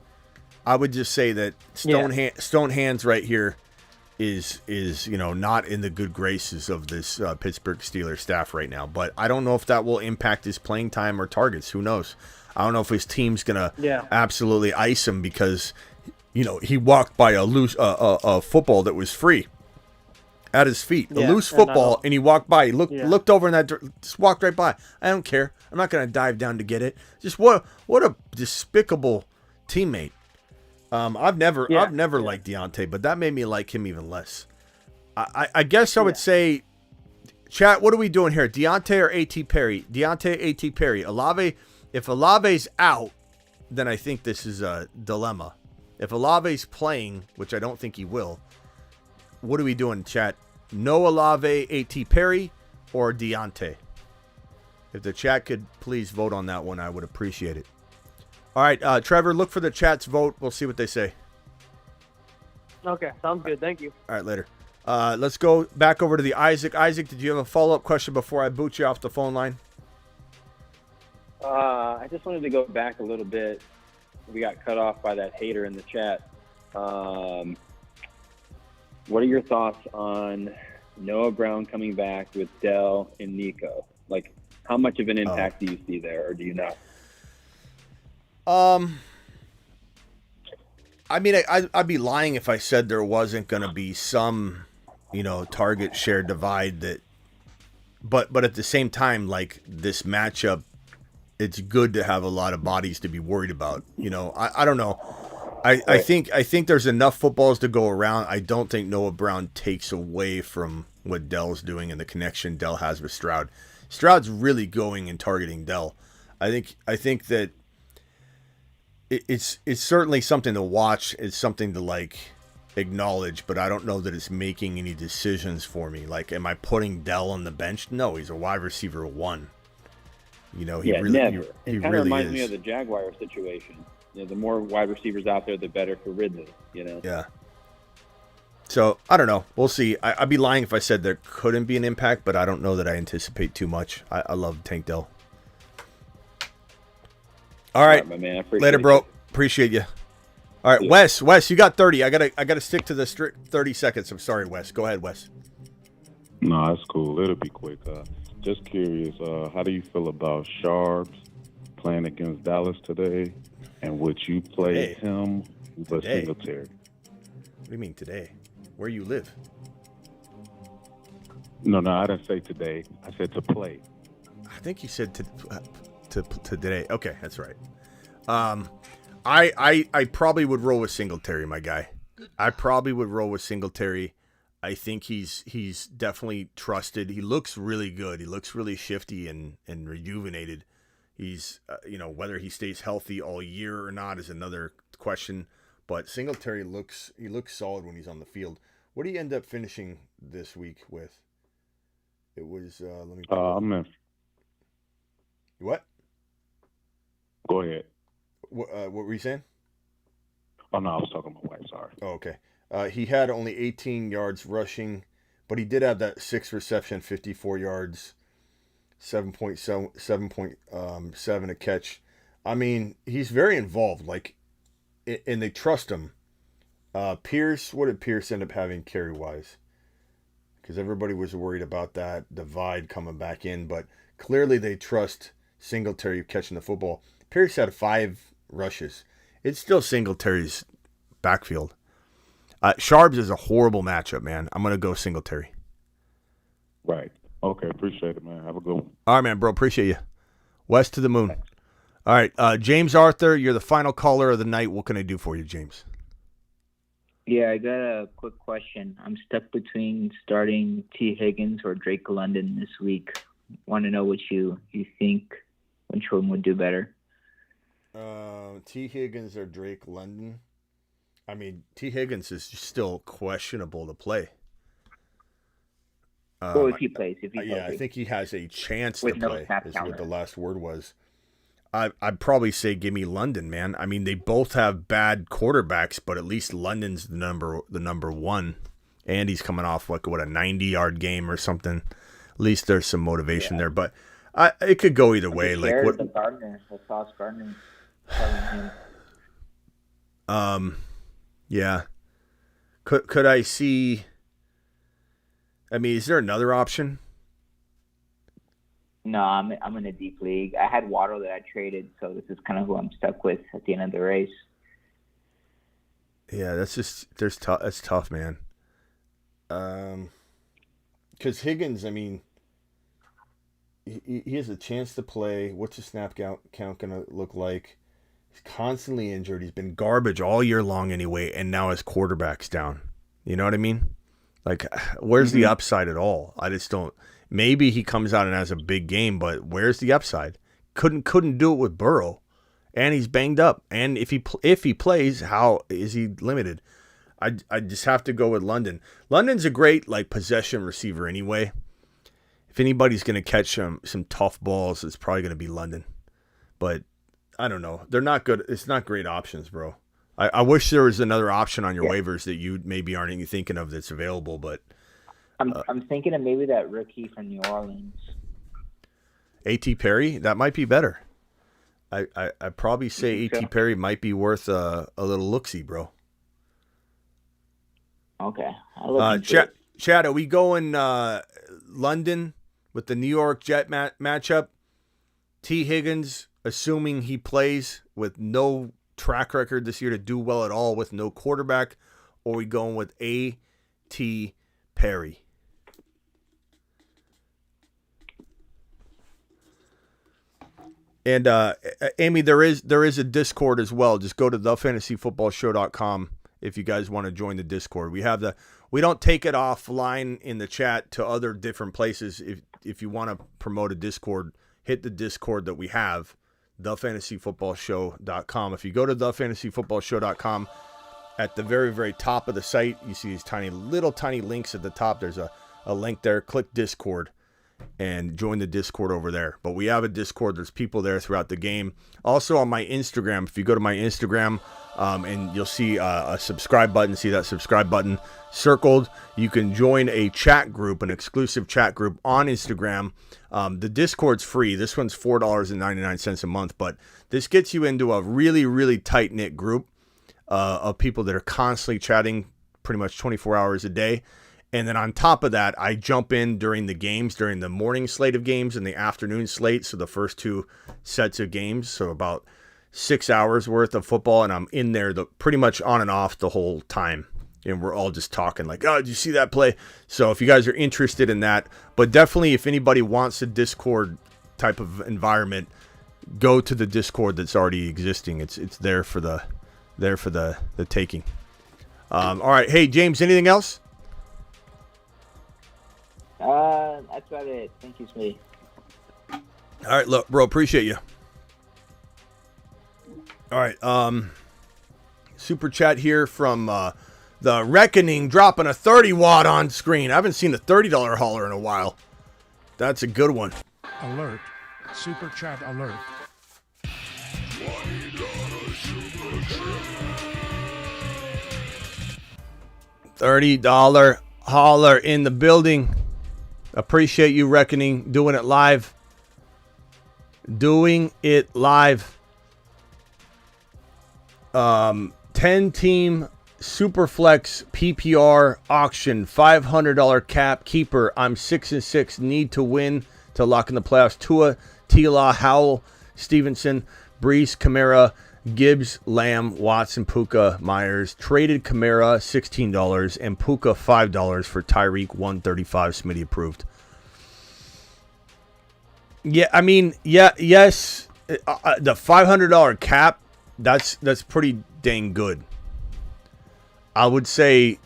I would just say that stone hands right here. is not in the good graces of this Pittsburgh Steelers staff right now. But I don't know if that will impact his playing time or targets. Who knows? I don't know if his team's gonna absolutely ice him because he walked by a football that was free at his feet, a loose football, and he walked by. He looked over in that, just walked right by. I don't care. I'm not gonna dive down to get it. Just what a despicable teammate. I've never liked Deontay, but that made me like him even less. I guess I would say, chat, what are we doing here? Deontay or A.T. Perry? Deontay, A.T. Perry. Olave. If Olave's out, then I think this is a dilemma. If Olave's playing, which I don't think he will, what are we doing, chat? No Olave, A.T. Perry, or Deontay? If the chat could please vote on that one, I would appreciate it. All right, Trevor, look for the chat's vote. We'll see what they say. Okay, sounds good. Thank you. All right, later. Let's go back over to the Isaac. Isaac, did you have a follow-up question before I boot you off the phone line? I just wanted to go back a little bit. We got cut off by that hater in the chat. What are your thoughts on Noah Brown coming back with Dell and Nico? Like, how much of an impact do you see there, or do you not? I mean, I'd be lying if I said there wasn't going to be some, target share divide that, but at the same time, like this matchup, it's good to have a lot of bodies to be worried about. I don't know. I think there's enough footballs to go around. I don't think Noah Brown takes away from what Dell's doing and the connection Dell has with Stroud. Stroud's really going and targeting Dell. I think that it's certainly something to watch. It's something to acknowledge, but I don't know that it's making any decisions for me. Like, am I putting Dell on the bench? No, he's a wide receiver 1. Never. It kind of reminds me of the Jaguar situation. The more wide receivers out there, the better for Ridley. Yeah. So I don't know. We'll see. I'd be lying if I said there couldn't be an impact, but I don't know that I anticipate too much. I love Tank Dell. All right, my man. Later, bro. Appreciate you. All right, Wes, you got 30. I gotta stick to the strict 30 seconds. I'm sorry, Wes. Go ahead, Wes. No, that's cool. It'll be quick. Just curious, how do you feel about Sharps playing against Dallas today? And would you play him with Singletary? What do you mean today? Where you live? No, I didn't say today. I said to play. I think you said to today. Okay, that's right. I probably would roll with Singletary, my guy. I probably would roll with Singletary. I think he's definitely trusted. He looks really good. He looks really shifty and rejuvenated. He's whether he stays healthy all year or not is another question. But Singletary looks solid when he's on the field. What do you end up finishing this week with? It was let me. I'm in. What? Go ahead. What were you saying? Oh no, I was talking to my wife. Sorry. Oh, okay. He had only 18 yards rushing, but he did have that 6 reception, 54 yards, 7.7 a catch. I mean, he's very involved. And they trust him. Pierce, what did Pierce end up having carry wise? Because everybody was worried about that divide coming back in, but clearly they trust Singletary catching the football. Pierce had 5 rushes. It's still Singletary's backfield. Sharps is a horrible matchup, man. I'm going to go Singletary. Right. Okay. Appreciate it, man. Have a good one. All right, man, bro. Appreciate you. West to the moon. All right. James Arthur, you're the final caller of the night. What can I do for you, James? Yeah, I got a quick question. I'm stuck between starting T. Higgins or Drake London this week. Want to know what you think, which one would do better? T. Higgins or Drake London? I mean, T. Higgins is still questionable to play. Well, if he plays. Yeah, I think he has a chance to play, is what the last word was. I'd probably say give me London, man. I mean, they both have bad quarterbacks, but at least London's the number one. And he's coming off, a 90-yard game or something. At least there's some motivation there. But it could go either way. The Sauce Gardner. Yeah. Could I see I mean, is there another option? No, I'm in a deep league. I had Waddle that I traded, so this is kind of who I'm stuck with at the end of the race. Yeah, that's tough, man. Because Higgins, I mean, he has a chance to play. What's his snap count going to look like? He's constantly injured. He's been garbage all year long anyway, and now his quarterback's down. You know what I mean? Like, where's the upside at all? I just don't. Maybe he comes out and has a big game, but where's the upside? Couldn't do it with Burrow, and he's banged up. And if he plays, how is he limited? I just have to go with London. London's a great possession receiver anyway. If anybody's going to catch some tough balls, it's probably going to be London. But I don't know. They're not good. It's not great options, bro. I wish there was another option on your waivers that you maybe aren't even thinking of that's available, but I'm thinking of maybe that rookie from New Orleans. A.T. Perry, that might be better. I probably say A.T. Perry might be worth a little look-see, bro. Okay. Chad, are we going London with the New York Jet matchup? T. Higgins, assuming he plays with no track record this year to do well at all with no quarterback, or are we going with A.T. Perry? And Amy, there is a Discord as well. Just go to thefantasyfootballshow.com if you guys want to join the Discord. We don't take it offline in the chat to other different places. If you want to promote a Discord, hit the Discord that we have, thefantasyfootballshow.com. If you go to thefantasyfootballshow.com, at the very, very top of the site, you see these tiny links at the top. There's a link there. Click Discord and join the Discord over there. But we have a Discord. There's people there throughout the game. Also on my Instagram, if you go to my Instagram and you'll see a subscribe button, see that subscribe button circled, you can join a chat group, an exclusive chat group on Instagram. The Discord's free. This one's $4.99 a month, but this gets you into a really, really tight-knit group of people that are constantly chatting pretty much 24 hours a day. And then on top of that, I jump in during the games, during the morning slate of games and the afternoon slate. So the first two sets of games, so about 6 hours worth of football. And I'm in there pretty much on and off the whole time. And we're all just talking like, oh, did you see that play? So if you guys are interested in that, but definitely if anybody wants a Discord type of environment, go to the Discord that's already existing. It's there for the taking. All right. Hey, James, anything else? That's about it. Thank you, Smitty. All right, look, bro, appreciate you. All right, super chat here from the Reckoning dropping a 30-watt on screen. I haven't seen a $30 hauler in a while. That's a good one. Alert. Super chat alert. $30 hauler in the building. Appreciate you, Reckoning, doing it live. Doing it live. 10-team Superflex PPR auction. $500 cap keeper. I'm 6-6. Need to win to lock in the playoffs. Tua, Tila, Howell, Stevenson, Brees, Kamara, Gibbs, Lamb, Watson, Puka, Myers. Traded Kamara $16 and Puka $5 for Tyreek $135. Smitty approved. Yeah, I mean, yes. The $500 cap, that's pretty dang good. I would say,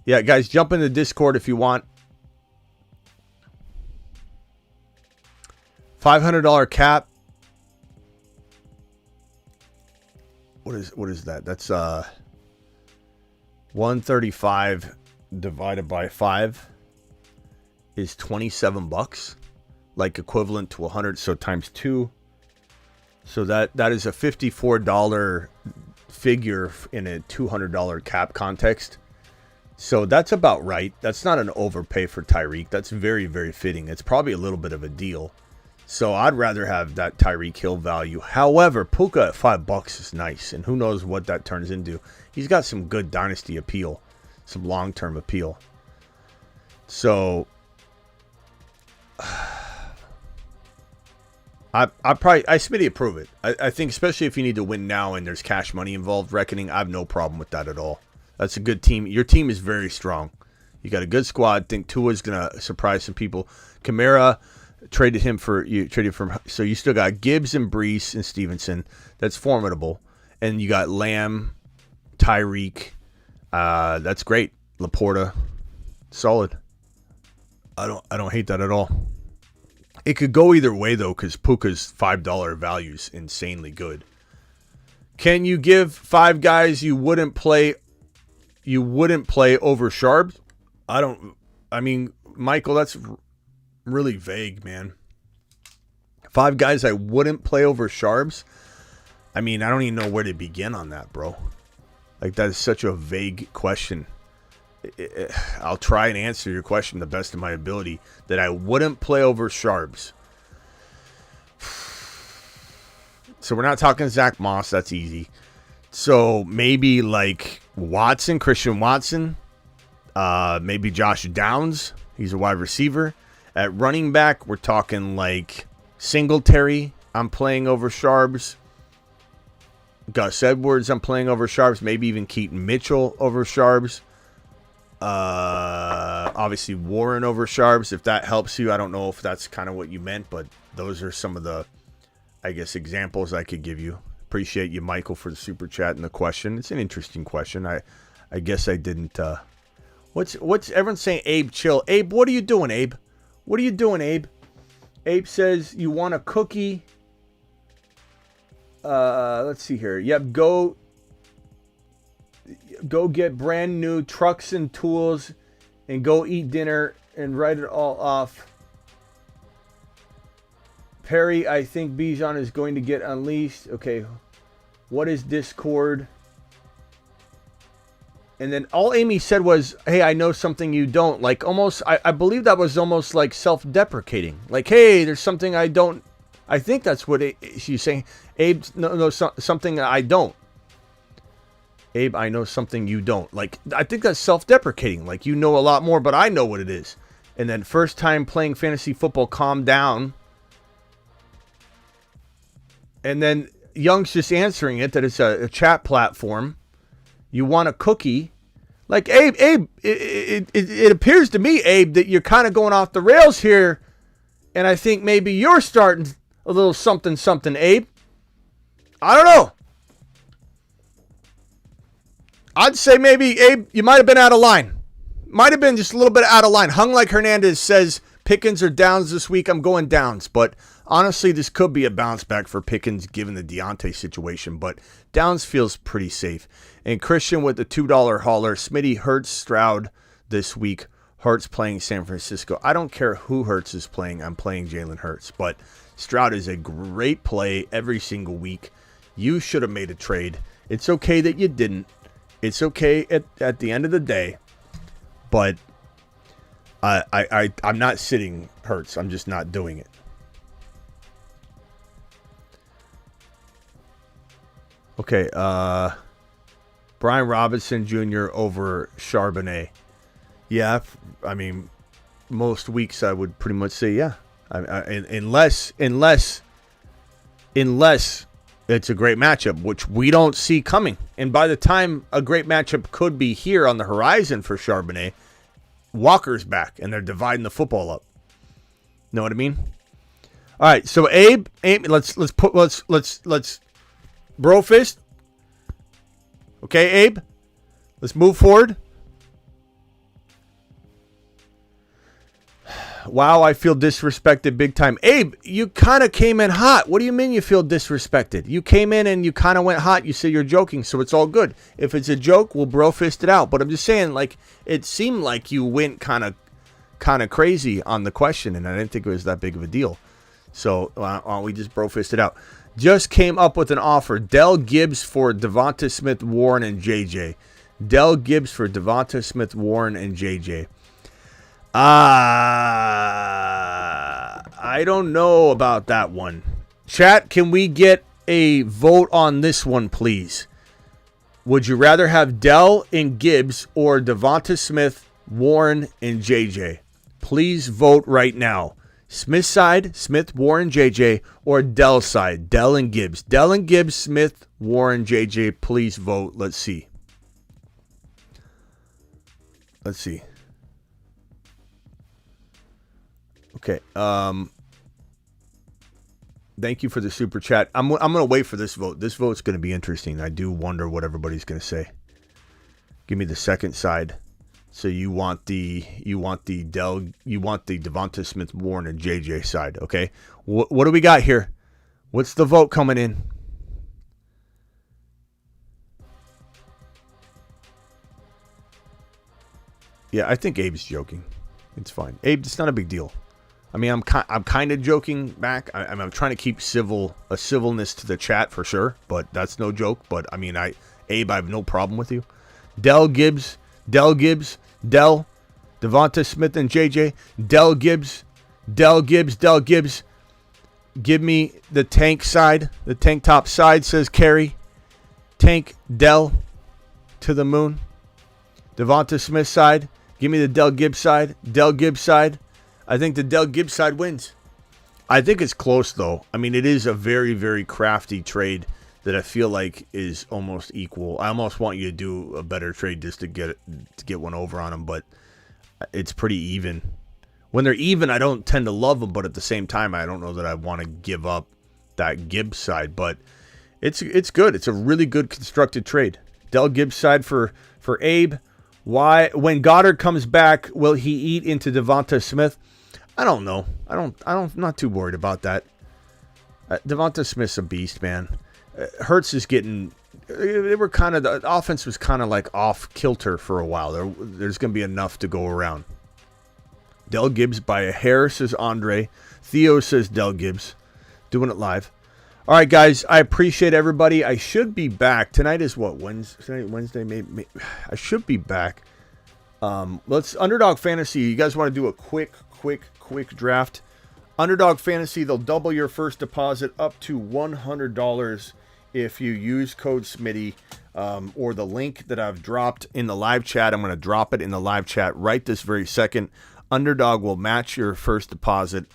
yeah, guys, jump in the Discord if you want. $500 cap. What is that? That's 135 divided by 5 is $27, like equivalent to 100. So times 2. So that is a $54 figure in a $200 cap context. So that's about right. That's not an overpay for Tyreek. That's very, very fitting. It's probably a little bit of a deal. So I'd rather have that Tyreek Hill value. However, Puka at $5 is nice, and who knows what that turns into. He's got some good dynasty appeal. some long-term appeal. So Smitty approve it. I think especially if you need to win now and there's cash money involved, reckoning, I have no problem with that at all. That's a good team. Your team is very strong. You got a good squad. Think Tua's gonna surprise some people. Kamara traded him for so you still got Gibbs and Brees and Stevenson. That's formidable. And you got Lamb, Tyreek. That's great. Laporta, solid. I don't hate that at all. It could go either way though, because Puka's $5 value is insanely good. Can you give 5 guys you wouldn't play over Sharp? I mean, Michael, that's really vague, man. 5 guys I wouldn't play over Sharps? I mean, I don't even know where to begin on that, bro. Like, that is such a vague question. I'll try and answer your question the best of my ability. That I wouldn't play over Sharps. So we're not talking Zach Moss. That's easy. So maybe like Christian Watson. Maybe Josh Downs. He's a wide receiver. At running back, we're talking like Singletary. I'm playing over Sharps. Gus Edwards, I'm playing over Sharps. Maybe even Keaton Mitchell over Sharps. Obviously Warren over Sharps, if that helps you. I don't know if that's kind of what you meant, but those are some of the, I guess, examples I could give you. Appreciate you, Michael, for the super chat and the question. It's an interesting question. I guess I didn't. What's everyone's saying? Abe, chill. Abe, what are you doing, Abe? What are you doing, Abe? Abe says you want a cookie. Let's see here. Yep, go get brand new trucks and tools and go eat dinner and write it all off. Perry, I think Bijan is going to get unleashed. Okay. What is Discord? And then all Amy said was, hey, I know something you don't. Like almost, I believe that was almost like self-deprecating. Like, hey, there's something I don't. I think that's what she's saying. Abe, no, something I don't. Abe, I know something you don't. Like, I think that's self-deprecating. Like, you know a lot more, but I know what it is. And then first time playing fantasy football, calm down. And then Young's just answering it, that it's a chat platform. You want a cookie. Like, Abe, it appears to me, Abe, that you're kind of going off the rails here. And I think maybe you're starting a little something, Abe. I don't know. I'd say maybe, Abe, you might have been out of line. Might have been just a little bit out of line. Hung Like Hernandez says Pickens or Downs this week. I'm going Downs. But honestly, this could be a bounce back for Pickens given the Deontay situation. But Downs feels pretty safe. And Christian with the $2 hauler. Smitty, Hurts, Stroud this week. Hurts playing San Francisco. I don't care who Hurts is playing. I'm playing Jalen Hurts. But Stroud is a great play every single week. You should have made a trade. It's okay that you didn't. It's okay at the end of the day. But I'm not sitting Hurts. I'm just not doing it. Okay. Brian Robinson Jr. over Charbonnet. Yeah, I mean, most weeks I would pretty much say yeah. Unless it's a great matchup, which we don't see coming. And by the time a great matchup could be here on the horizon for Charbonnet, Walker's back and they're dividing the football up. Know what I mean? All right, so Abe, let's bro fist. Okay, Abe, let's move forward. Wow, I feel disrespected big time. Abe, you kind of came in hot. What do you mean you feel disrespected? You came in and you kind of went hot. You say you're joking, so it's all good. If it's a joke, we'll bro fist it out. But I'm just saying, like, it seemed like you went kind of crazy on the question, and I didn't think it was that big of a deal. So we just bro fist it out. Just came up with an offer. Dell Gibbs for Devonta Smith, Warren, and JJ. Dell Gibbs for Devonta Smith, Warren, and JJ. I don't know about that one. Chat, can we get a vote on this one, please? Would you rather have Dell and Gibbs or Devonta Smith, Warren, and JJ? Please vote right now. Smith side, Smith, Warren, JJ, or Dell side, Dell and Gibbs. Dell and Gibbs, Smith, Warren, JJ. Please vote. Let's see. Let's see. Okay. Thank you for the super chat. I'm going to wait for this vote. This vote's going to be interesting. I do wonder what everybody's going to say. Give me the second side. So you want the Dell, you want the Devonta Smith, Warren, and JJ side, okay? What do we got here? What's the vote coming in? Yeah, I think Abe's joking. It's fine. Abe, it's not a big deal. I mean, I'm kind of joking back. I'm trying to keep a civilness to the chat for sure, but that's no joke. But I mean, Abe, I have no problem with you. Dell, Gibbs, Devonta Smith and JJ, Dell, Gibbs. Give me the tank side, the tank top side, says Kerry. Tank, Dell, to the moon. Devonta Smith side, give me the Dell Gibbs side. I think the Dell Gibbs side wins. I think it's close, though. I mean, it is a very, very crafty trade that I feel like is almost equal. I almost want you to do a better trade just to get one over on them, but it's pretty even. When they're even, I don't tend to love them, but at the same time, I don't know that I want to give up that Gibbs side. But it's good. It's a really good constructed trade. Dell Gibbs side for Abe. Why, when Goddard comes back, will he eat into Devonta Smith? I don't know. I'm not too worried about that. Devonta Smith's a beast, man. Hurts is getting. The offense was kind of like off kilter for a while. There's going to be enough to go around. Dell Gibbs by a hair, says Andre. Theo says Dell Gibbs. Doing it live. All right, guys. I appreciate everybody. I should be back. Tonight is what? Wednesday? Maybe. I should be back. Let's Underdog Fantasy. You guys want to do a quick draft? Underdog Fantasy, they'll double your first deposit up to $100 if you use code Smitty or the link that I've dropped in the live chat. I'm going to drop it in the live chat right this very second. Underdog will match your first deposit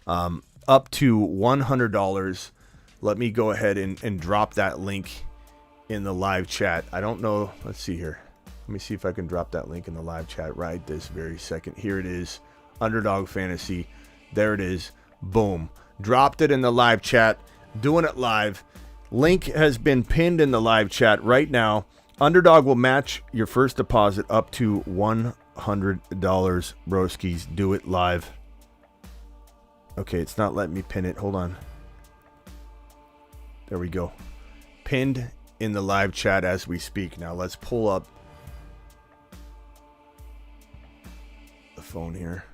up to $100. Let me go ahead and drop that link in the live chat. I don't know. Let's see here. Let me see if I can drop that link in the live chat right this very second. Here it is. Underdog Fantasy. There it is. Boom. Dropped it in the live chat. Doing it live. Link has been pinned in the live chat right now. Underdog will match your first deposit up to $100. Broskies. Do it live. Okay, it's not letting me pin it. Hold on. There we go. Pinned in the live chat as we speak. Now let's pull up the phone here.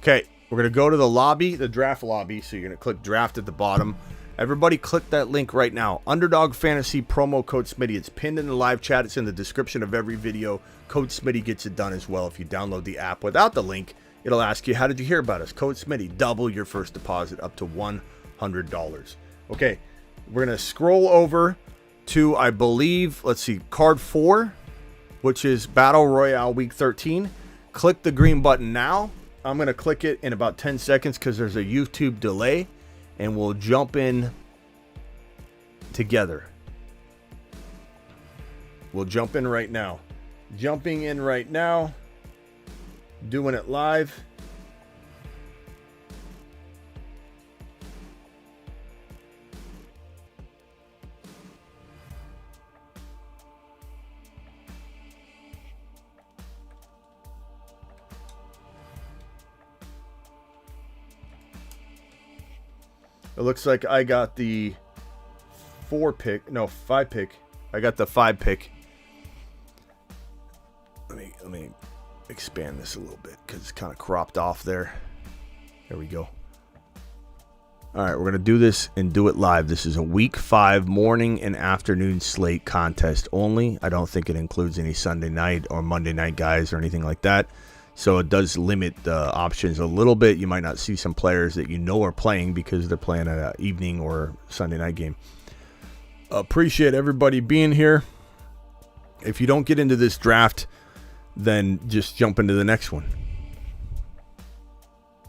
Okay, we're going to go to the lobby, the draft lobby. So you're going to click draft at the bottom. Everybody click that link right now. Underdog Fantasy promo code Smitty. It's pinned in the live chat. It's in the description of every video. Code Smitty gets it done as well. If you download the app without the link, it'll ask you, how did you hear about us? Code Smitty. Double your first deposit up to $100. Okay, we're going to scroll over to, I believe, let's see, card 4, which is Battle Royale Week 13. Click the green button now. I'm going to click it in about 10 seconds because there's a YouTube delay, and we'll jump in together. We'll jump in right now. Jumping in right now. Doing it live. It looks like I got the 5 pick. I got the 5 pick. Let me expand this a little bit because it's kind of cropped off there. There we go. All right, we're going to do this and do it live. This is a Week 5 morning and afternoon slate contest only. I don't think it includes any Sunday night or Monday night guys or anything like that. So it does limit the options a little bit. You might not see some players that you know are playing because they're playing an evening or Sunday night game. Appreciate everybody being here. If you don't get into this draft, then just jump into the next one.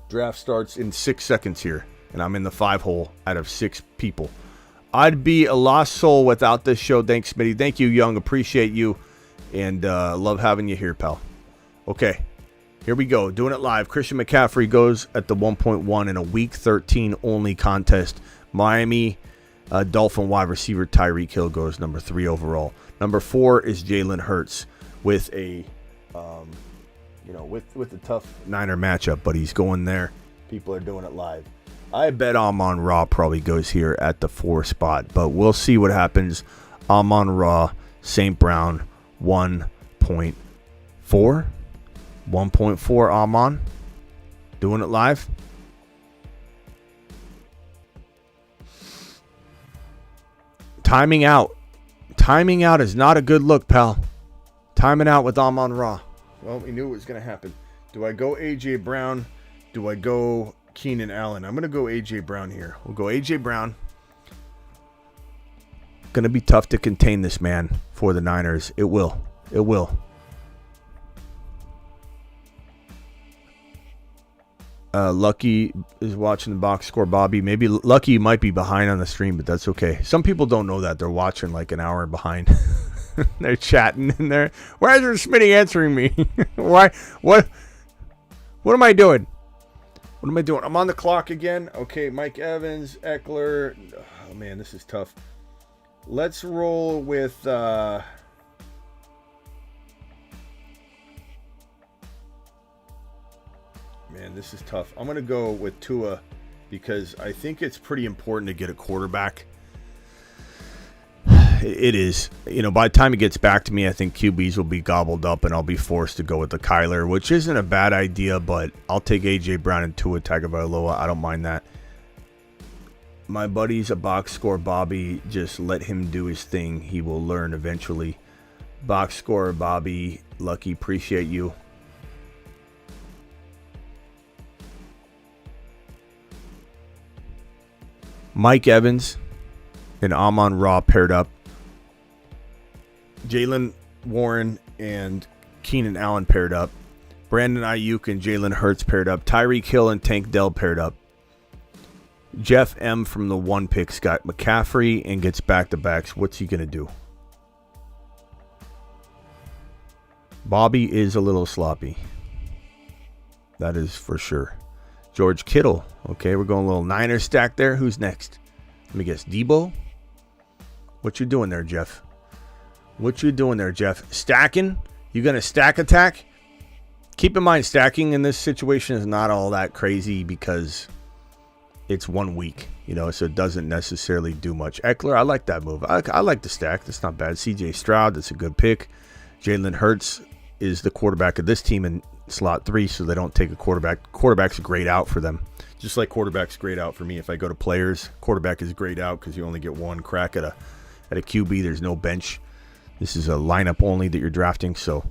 Draft starts in 6 seconds here, and I'm in the 5 hole out of 6 people. I'd be a lost soul without this show. Thanks, Smitty. Thank you, Young. Appreciate you, and love having you here, pal. Okay, here we go. Doing it live. Christian McCaffrey goes at the 1.1 in a Week 13 only contest. Miami Dolphin wide receiver Tyreek Hill goes number 3 overall. Number 4 is Jalen Hurts with a, with a tough Niner matchup, but he's going there. People are doing it live. I bet Amon-Ra probably goes here at the 4 spot, but we'll see what happens. Amon-Ra, St. Brown, 1.4. 1.4 Amon. Doing it live. Timing out. Timing out is not a good look, pal. Timing out with Amon-Ra. Well, we knew it was going to happen. Do I go A.J. Brown? Do I go Keenan Allen? I'm going to go A.J. Brown here. We'll go A.J. Brown. Going to be tough to contain this man for the Niners. It will. It will. Lucky is watching the box score, Bobby. Maybe Lucky might be behind on the stream, but that's okay. Some people don't know that. They're watching like an hour behind. They're chatting in there. Why isn't Smitty answering me? Why? What am I doing? What am I doing? I'm on the clock again. Okay, Mike Evans, Eckler. Oh, man, this is tough. Let's roll with... Man, this is tough. I'm going to go with Tua because I think it's pretty important to get a quarterback. It is. By the time it gets back to me, I think QBs will be gobbled up and I'll be forced to go with the Kyler, which isn't a bad idea, but I'll take A.J. Brown and Tua Tagovailoa. I don't mind that. My buddy's a box score, Bobby. Just let him do his thing. He will learn eventually. Box score, Bobby. Lucky, appreciate you. Mike Evans and Amon-Ra paired up. Jalen Warren and Keenan Allen paired up. Brandon Ayuk and Jalen Hurts paired up. Tyreek Hill and Tank Dell paired up. Jeff M. from the 1 picks got McCaffrey and gets back-to-backs. What's he going to do? Bobby is a little sloppy. That is for sure. George Kittle. Okay, we're going a little Niner stack there. Who's next? Let me guess. Debo? What you doing there, Jeff? What you doing there, Jeff? Stacking? You going to stack attack? Keep in mind, stacking in this situation is not all that crazy because it's 1 week, so it doesn't necessarily do much. Eckler, I like that move. I like the stack. That's not bad. C.J. Stroud, that's a good pick. Jalen Hurts is the quarterback of this team in slot 3, so they don't take a quarterback. Quarterback's grayed out for them. Just like quarterback's grayed out for me. If I go to players, quarterback is grayed out because you only get 1 crack at a QB. There's no bench. This is a lineup only that you're drafting, so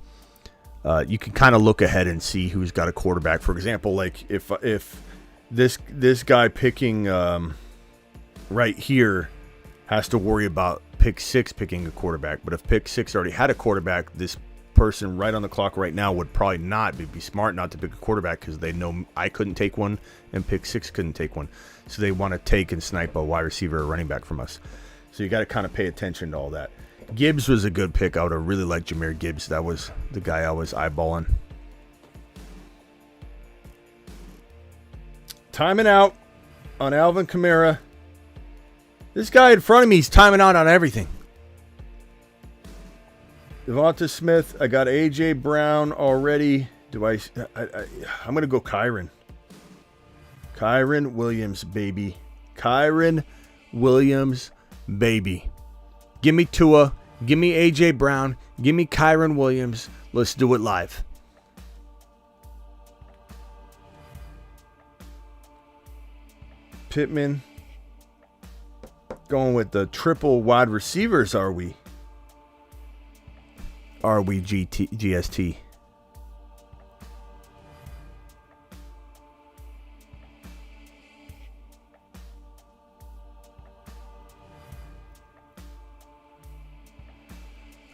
you can kind of look ahead and see who's got a quarterback. For example, like if this guy picking right here has to worry about pick 6 picking a quarterback, but if pick 6 already had a quarterback, this person right on the clock right now would probably not be smart not to pick a quarterback because they know I couldn't take one and pick 6 couldn't take one, so they want to take and snipe a wide receiver or running back from us. So you got to kind of pay attention to all that. Gibbs was a good pick. I would have really liked Jahmyr Gibbs. That was the guy I was eyeballing. Timing out on Alvin Kamara. This guy in front of me is timing out on everything. Devonta Smith. I got A.J. Brown already. I'm going to go Kyron. Kyron Williams, baby. Kyron Williams, baby. Give me Tua. Give me A.J. Brown. Give me Kyron Williams. Let's do it live. Pittman, Going with the triple wide receivers, are we? Are we GST?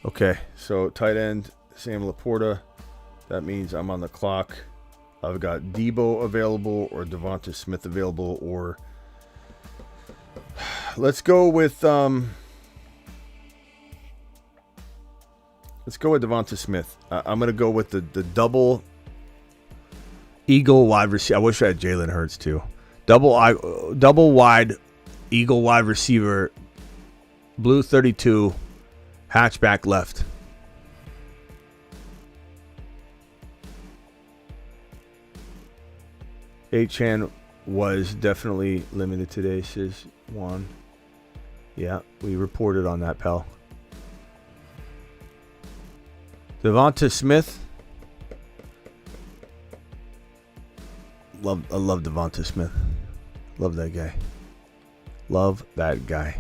Okay, so tight end, Sam Laporta. That means I'm on the clock. I've got Debo available or Devonta Smith available, or let's go with Devonta Smith. I'm gonna go with the double Eagle wide receiver. I wish I had Jalen Hurts too. Double wide Eagle wide receiver, blue 32, hatchback left. Achane was definitely limited today, says Juan. Yeah, we reported on that, pal. Devonta Smith. I love Devonta Smith. Love that guy. Love that guy.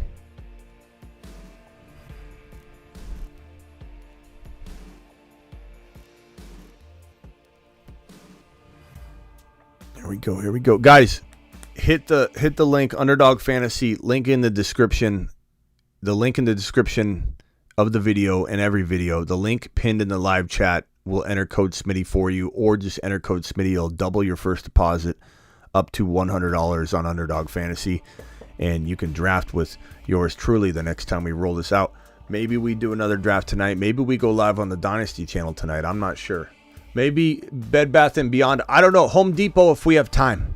Here we go. Guys, hit the link, Underdog Fantasy, link in the description. The link in the description of the video and every video. The link pinned in the live chat will enter code Smitty for you, or just enter code Smitty. It'll double your first deposit up to $100 on Underdog Fantasy. And you can draft with yours truly the next time we roll this out. Maybe we do another draft tonight. Maybe we go live on the Dynasty channel tonight. I'm not sure. Maybe Bed Bath & Beyond. I don't know. Home Depot if we have time.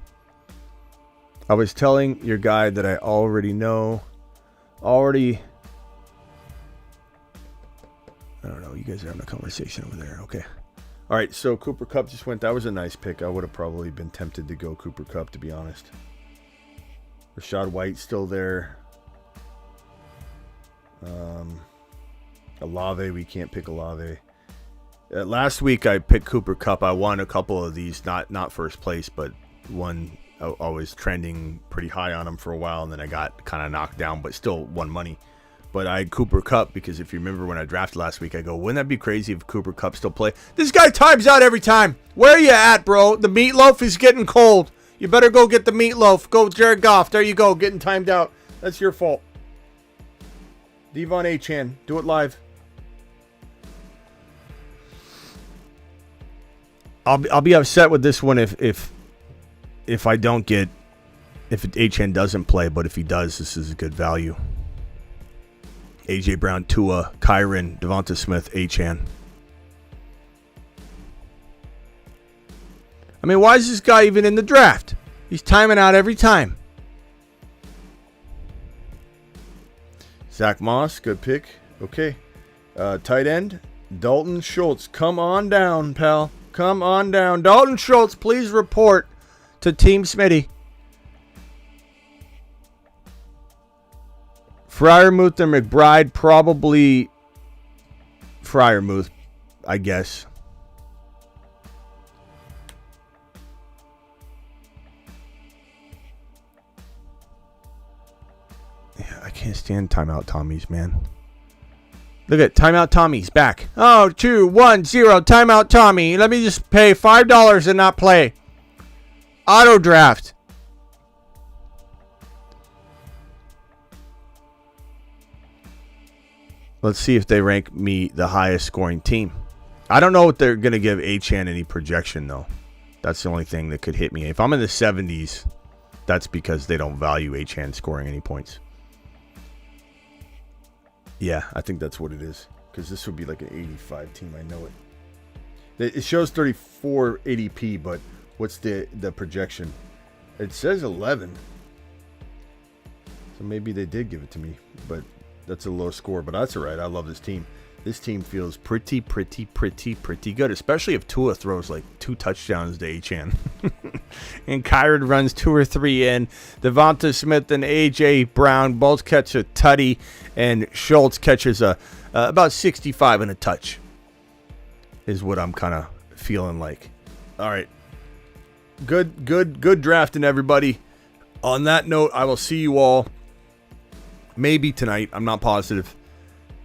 I was telling your guy that I already know. I don't know. You guys are having a conversation over there. Okay. All right. So Cooper Kupp just went. That was a nice pick. I would have probably been tempted to go Cooper Kupp, to be honest. Rashad White still there. Olave. We can't pick Olave. Last week I picked Cooper Kupp. I won a couple of these, not first place, but one. I was trending pretty high on him for a while, and then I got kind of knocked down, but still won money. But I had Cooper Kupp because if you remember when I drafted last week, I go, wouldn't that be crazy if Cooper Kupp still play? This guy times out every time. Where are you at, bro? The meatloaf is getting cold. You better go get the meatloaf. Go Jared Goff. There you go, getting timed out. That's your fault. DeVon Achane, do it live. I'll be upset with this one if Achane doesn't play, but if he does, this is a good value. AJ Brown, Tua, Kyron, Devonta Smith, Achane. I mean, why is this guy even in the draft? He's timing out every time. Zach Moss, good pick. Okay. Tight end, Dalton Schultz. Come on down, pal. Come on down. Dalton Schultz, please report to Team Smitty. Freiermuth and McBride, probably Freiermuth, I guess. Yeah, I can't stand timeout Tommies, man. Look at timeout Tommy's back. Oh, 2, 1, 0, timeout Tommy. Let me just pay $5 and not play. Auto draft. Let's see if they rank me the highest scoring team. I don't know what they're going to give Achane any projection, though. That's the only thing that could hit me. If I'm in the 70s, that's because they don't value Achane scoring any points. Yeah, I think that's what it is. Because this would be like an 85 team. I know it. It shows 34 ADP, but what's the projection? It says 11. So maybe they did give it to me, but that's a low score. But that's all right. I love this team. This team feels pretty good, especially if Tua throws like 2 touchdowns to Achane. And Kyron runs 2 or 3 in. Devonta Smith and A.J. Brown both catch a tutty, and Schultz catches about 65 and a touch is what I'm kind of feeling like. All right. Good drafting, everybody. On that note, I will see you all Maybe tonight. I'm not positive.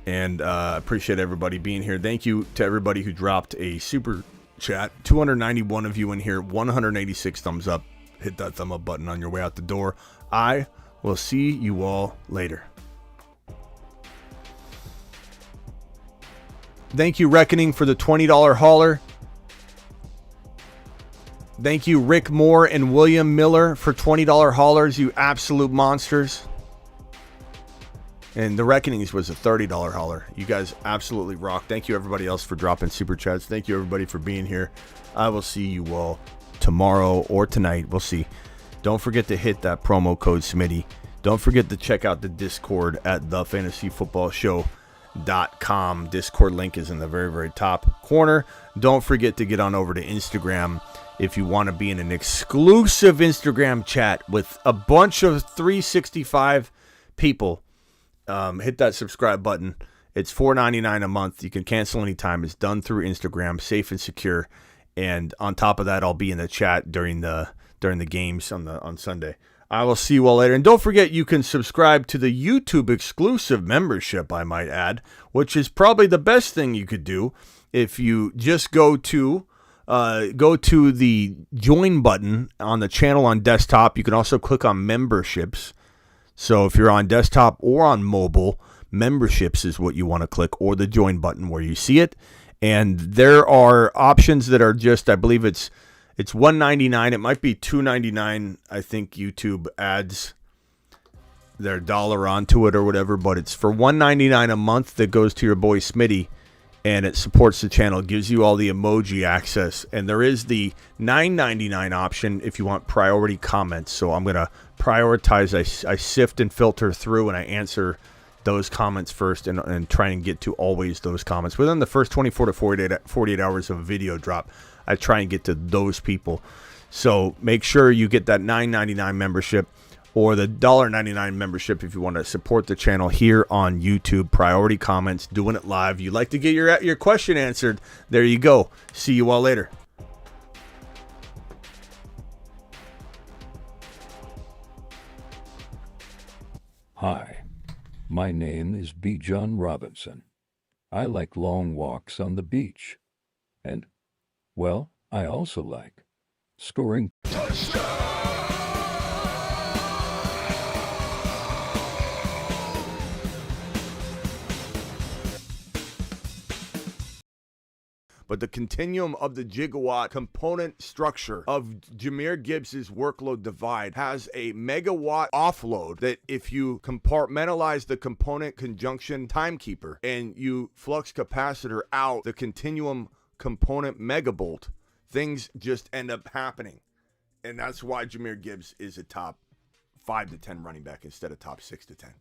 And appreciate everybody being here. Thank you to everybody who dropped a super chat. 291 of you in here. 186 thumbs up. Hit that thumb up button on your way out the door. I will see you all later. Thank you, Reckoning, for the $20 hauler. Thank you, Rick Moore and William Miller, for $20 haulers, you absolute monsters. And the Reckonings was a $30 hauler. You guys absolutely rock. Thank you, everybody else, for dropping super chats. Thank you, everybody, for being here. I will see you all tomorrow or tonight. We'll see. Don't forget to hit that promo code Smitty. Don't forget to check out the Discord at thefantasyfootballshow.com. Discord link is in the very, very top corner. Don't forget to get on over to Instagram if you want to be in an exclusive Instagram chat with a bunch of 365 people. Hit that subscribe button. It's $4.99 a month. You can cancel anytime. It's done through Instagram, safe and secure. And on top of that, I'll be in the chat during the games on Sunday. I will see you all later. And don't forget, you can subscribe to the YouTube exclusive membership, I might add, which is probably the best thing you could do if you just go to the join button on the channel on desktop. You can also click on memberships. So if you're on desktop or on mobile, memberships is what you want to click, or the join button where you see it. And there are options that are just, I believe it's $1.99. It might be $2.99. I think YouTube adds their dollar onto it or whatever, but it's for $1.99 a month that goes to your boy Smitty, and it supports the channel. It gives you all the emoji access. And there is the $9.99 option if you want priority comments. So I'm going to prioritize. I sift and filter through, and I answer those comments first and try and get to always those comments. Within the first 24 to 48 hours of a video drop, I try and get to those people. So make sure you get that $9.99 membership or the $1.99 membership if you want to support the channel here on YouTube. Priority comments, doing it live. You'd like to get your question answered. There you go. See you all later. Hi, my name is B. John Robinson. I like long walks on the beach. And, well, I also like scoring. But the continuum of the gigawatt component structure of Jahmyr Gibbs' workload divide has a megawatt offload that if you compartmentalize the component conjunction timekeeper and you flux capacitor out the continuum component megabolt, things just end up happening. And that's why Jahmyr Gibbs is a top 5 to 10 running back instead of top 6 to 10.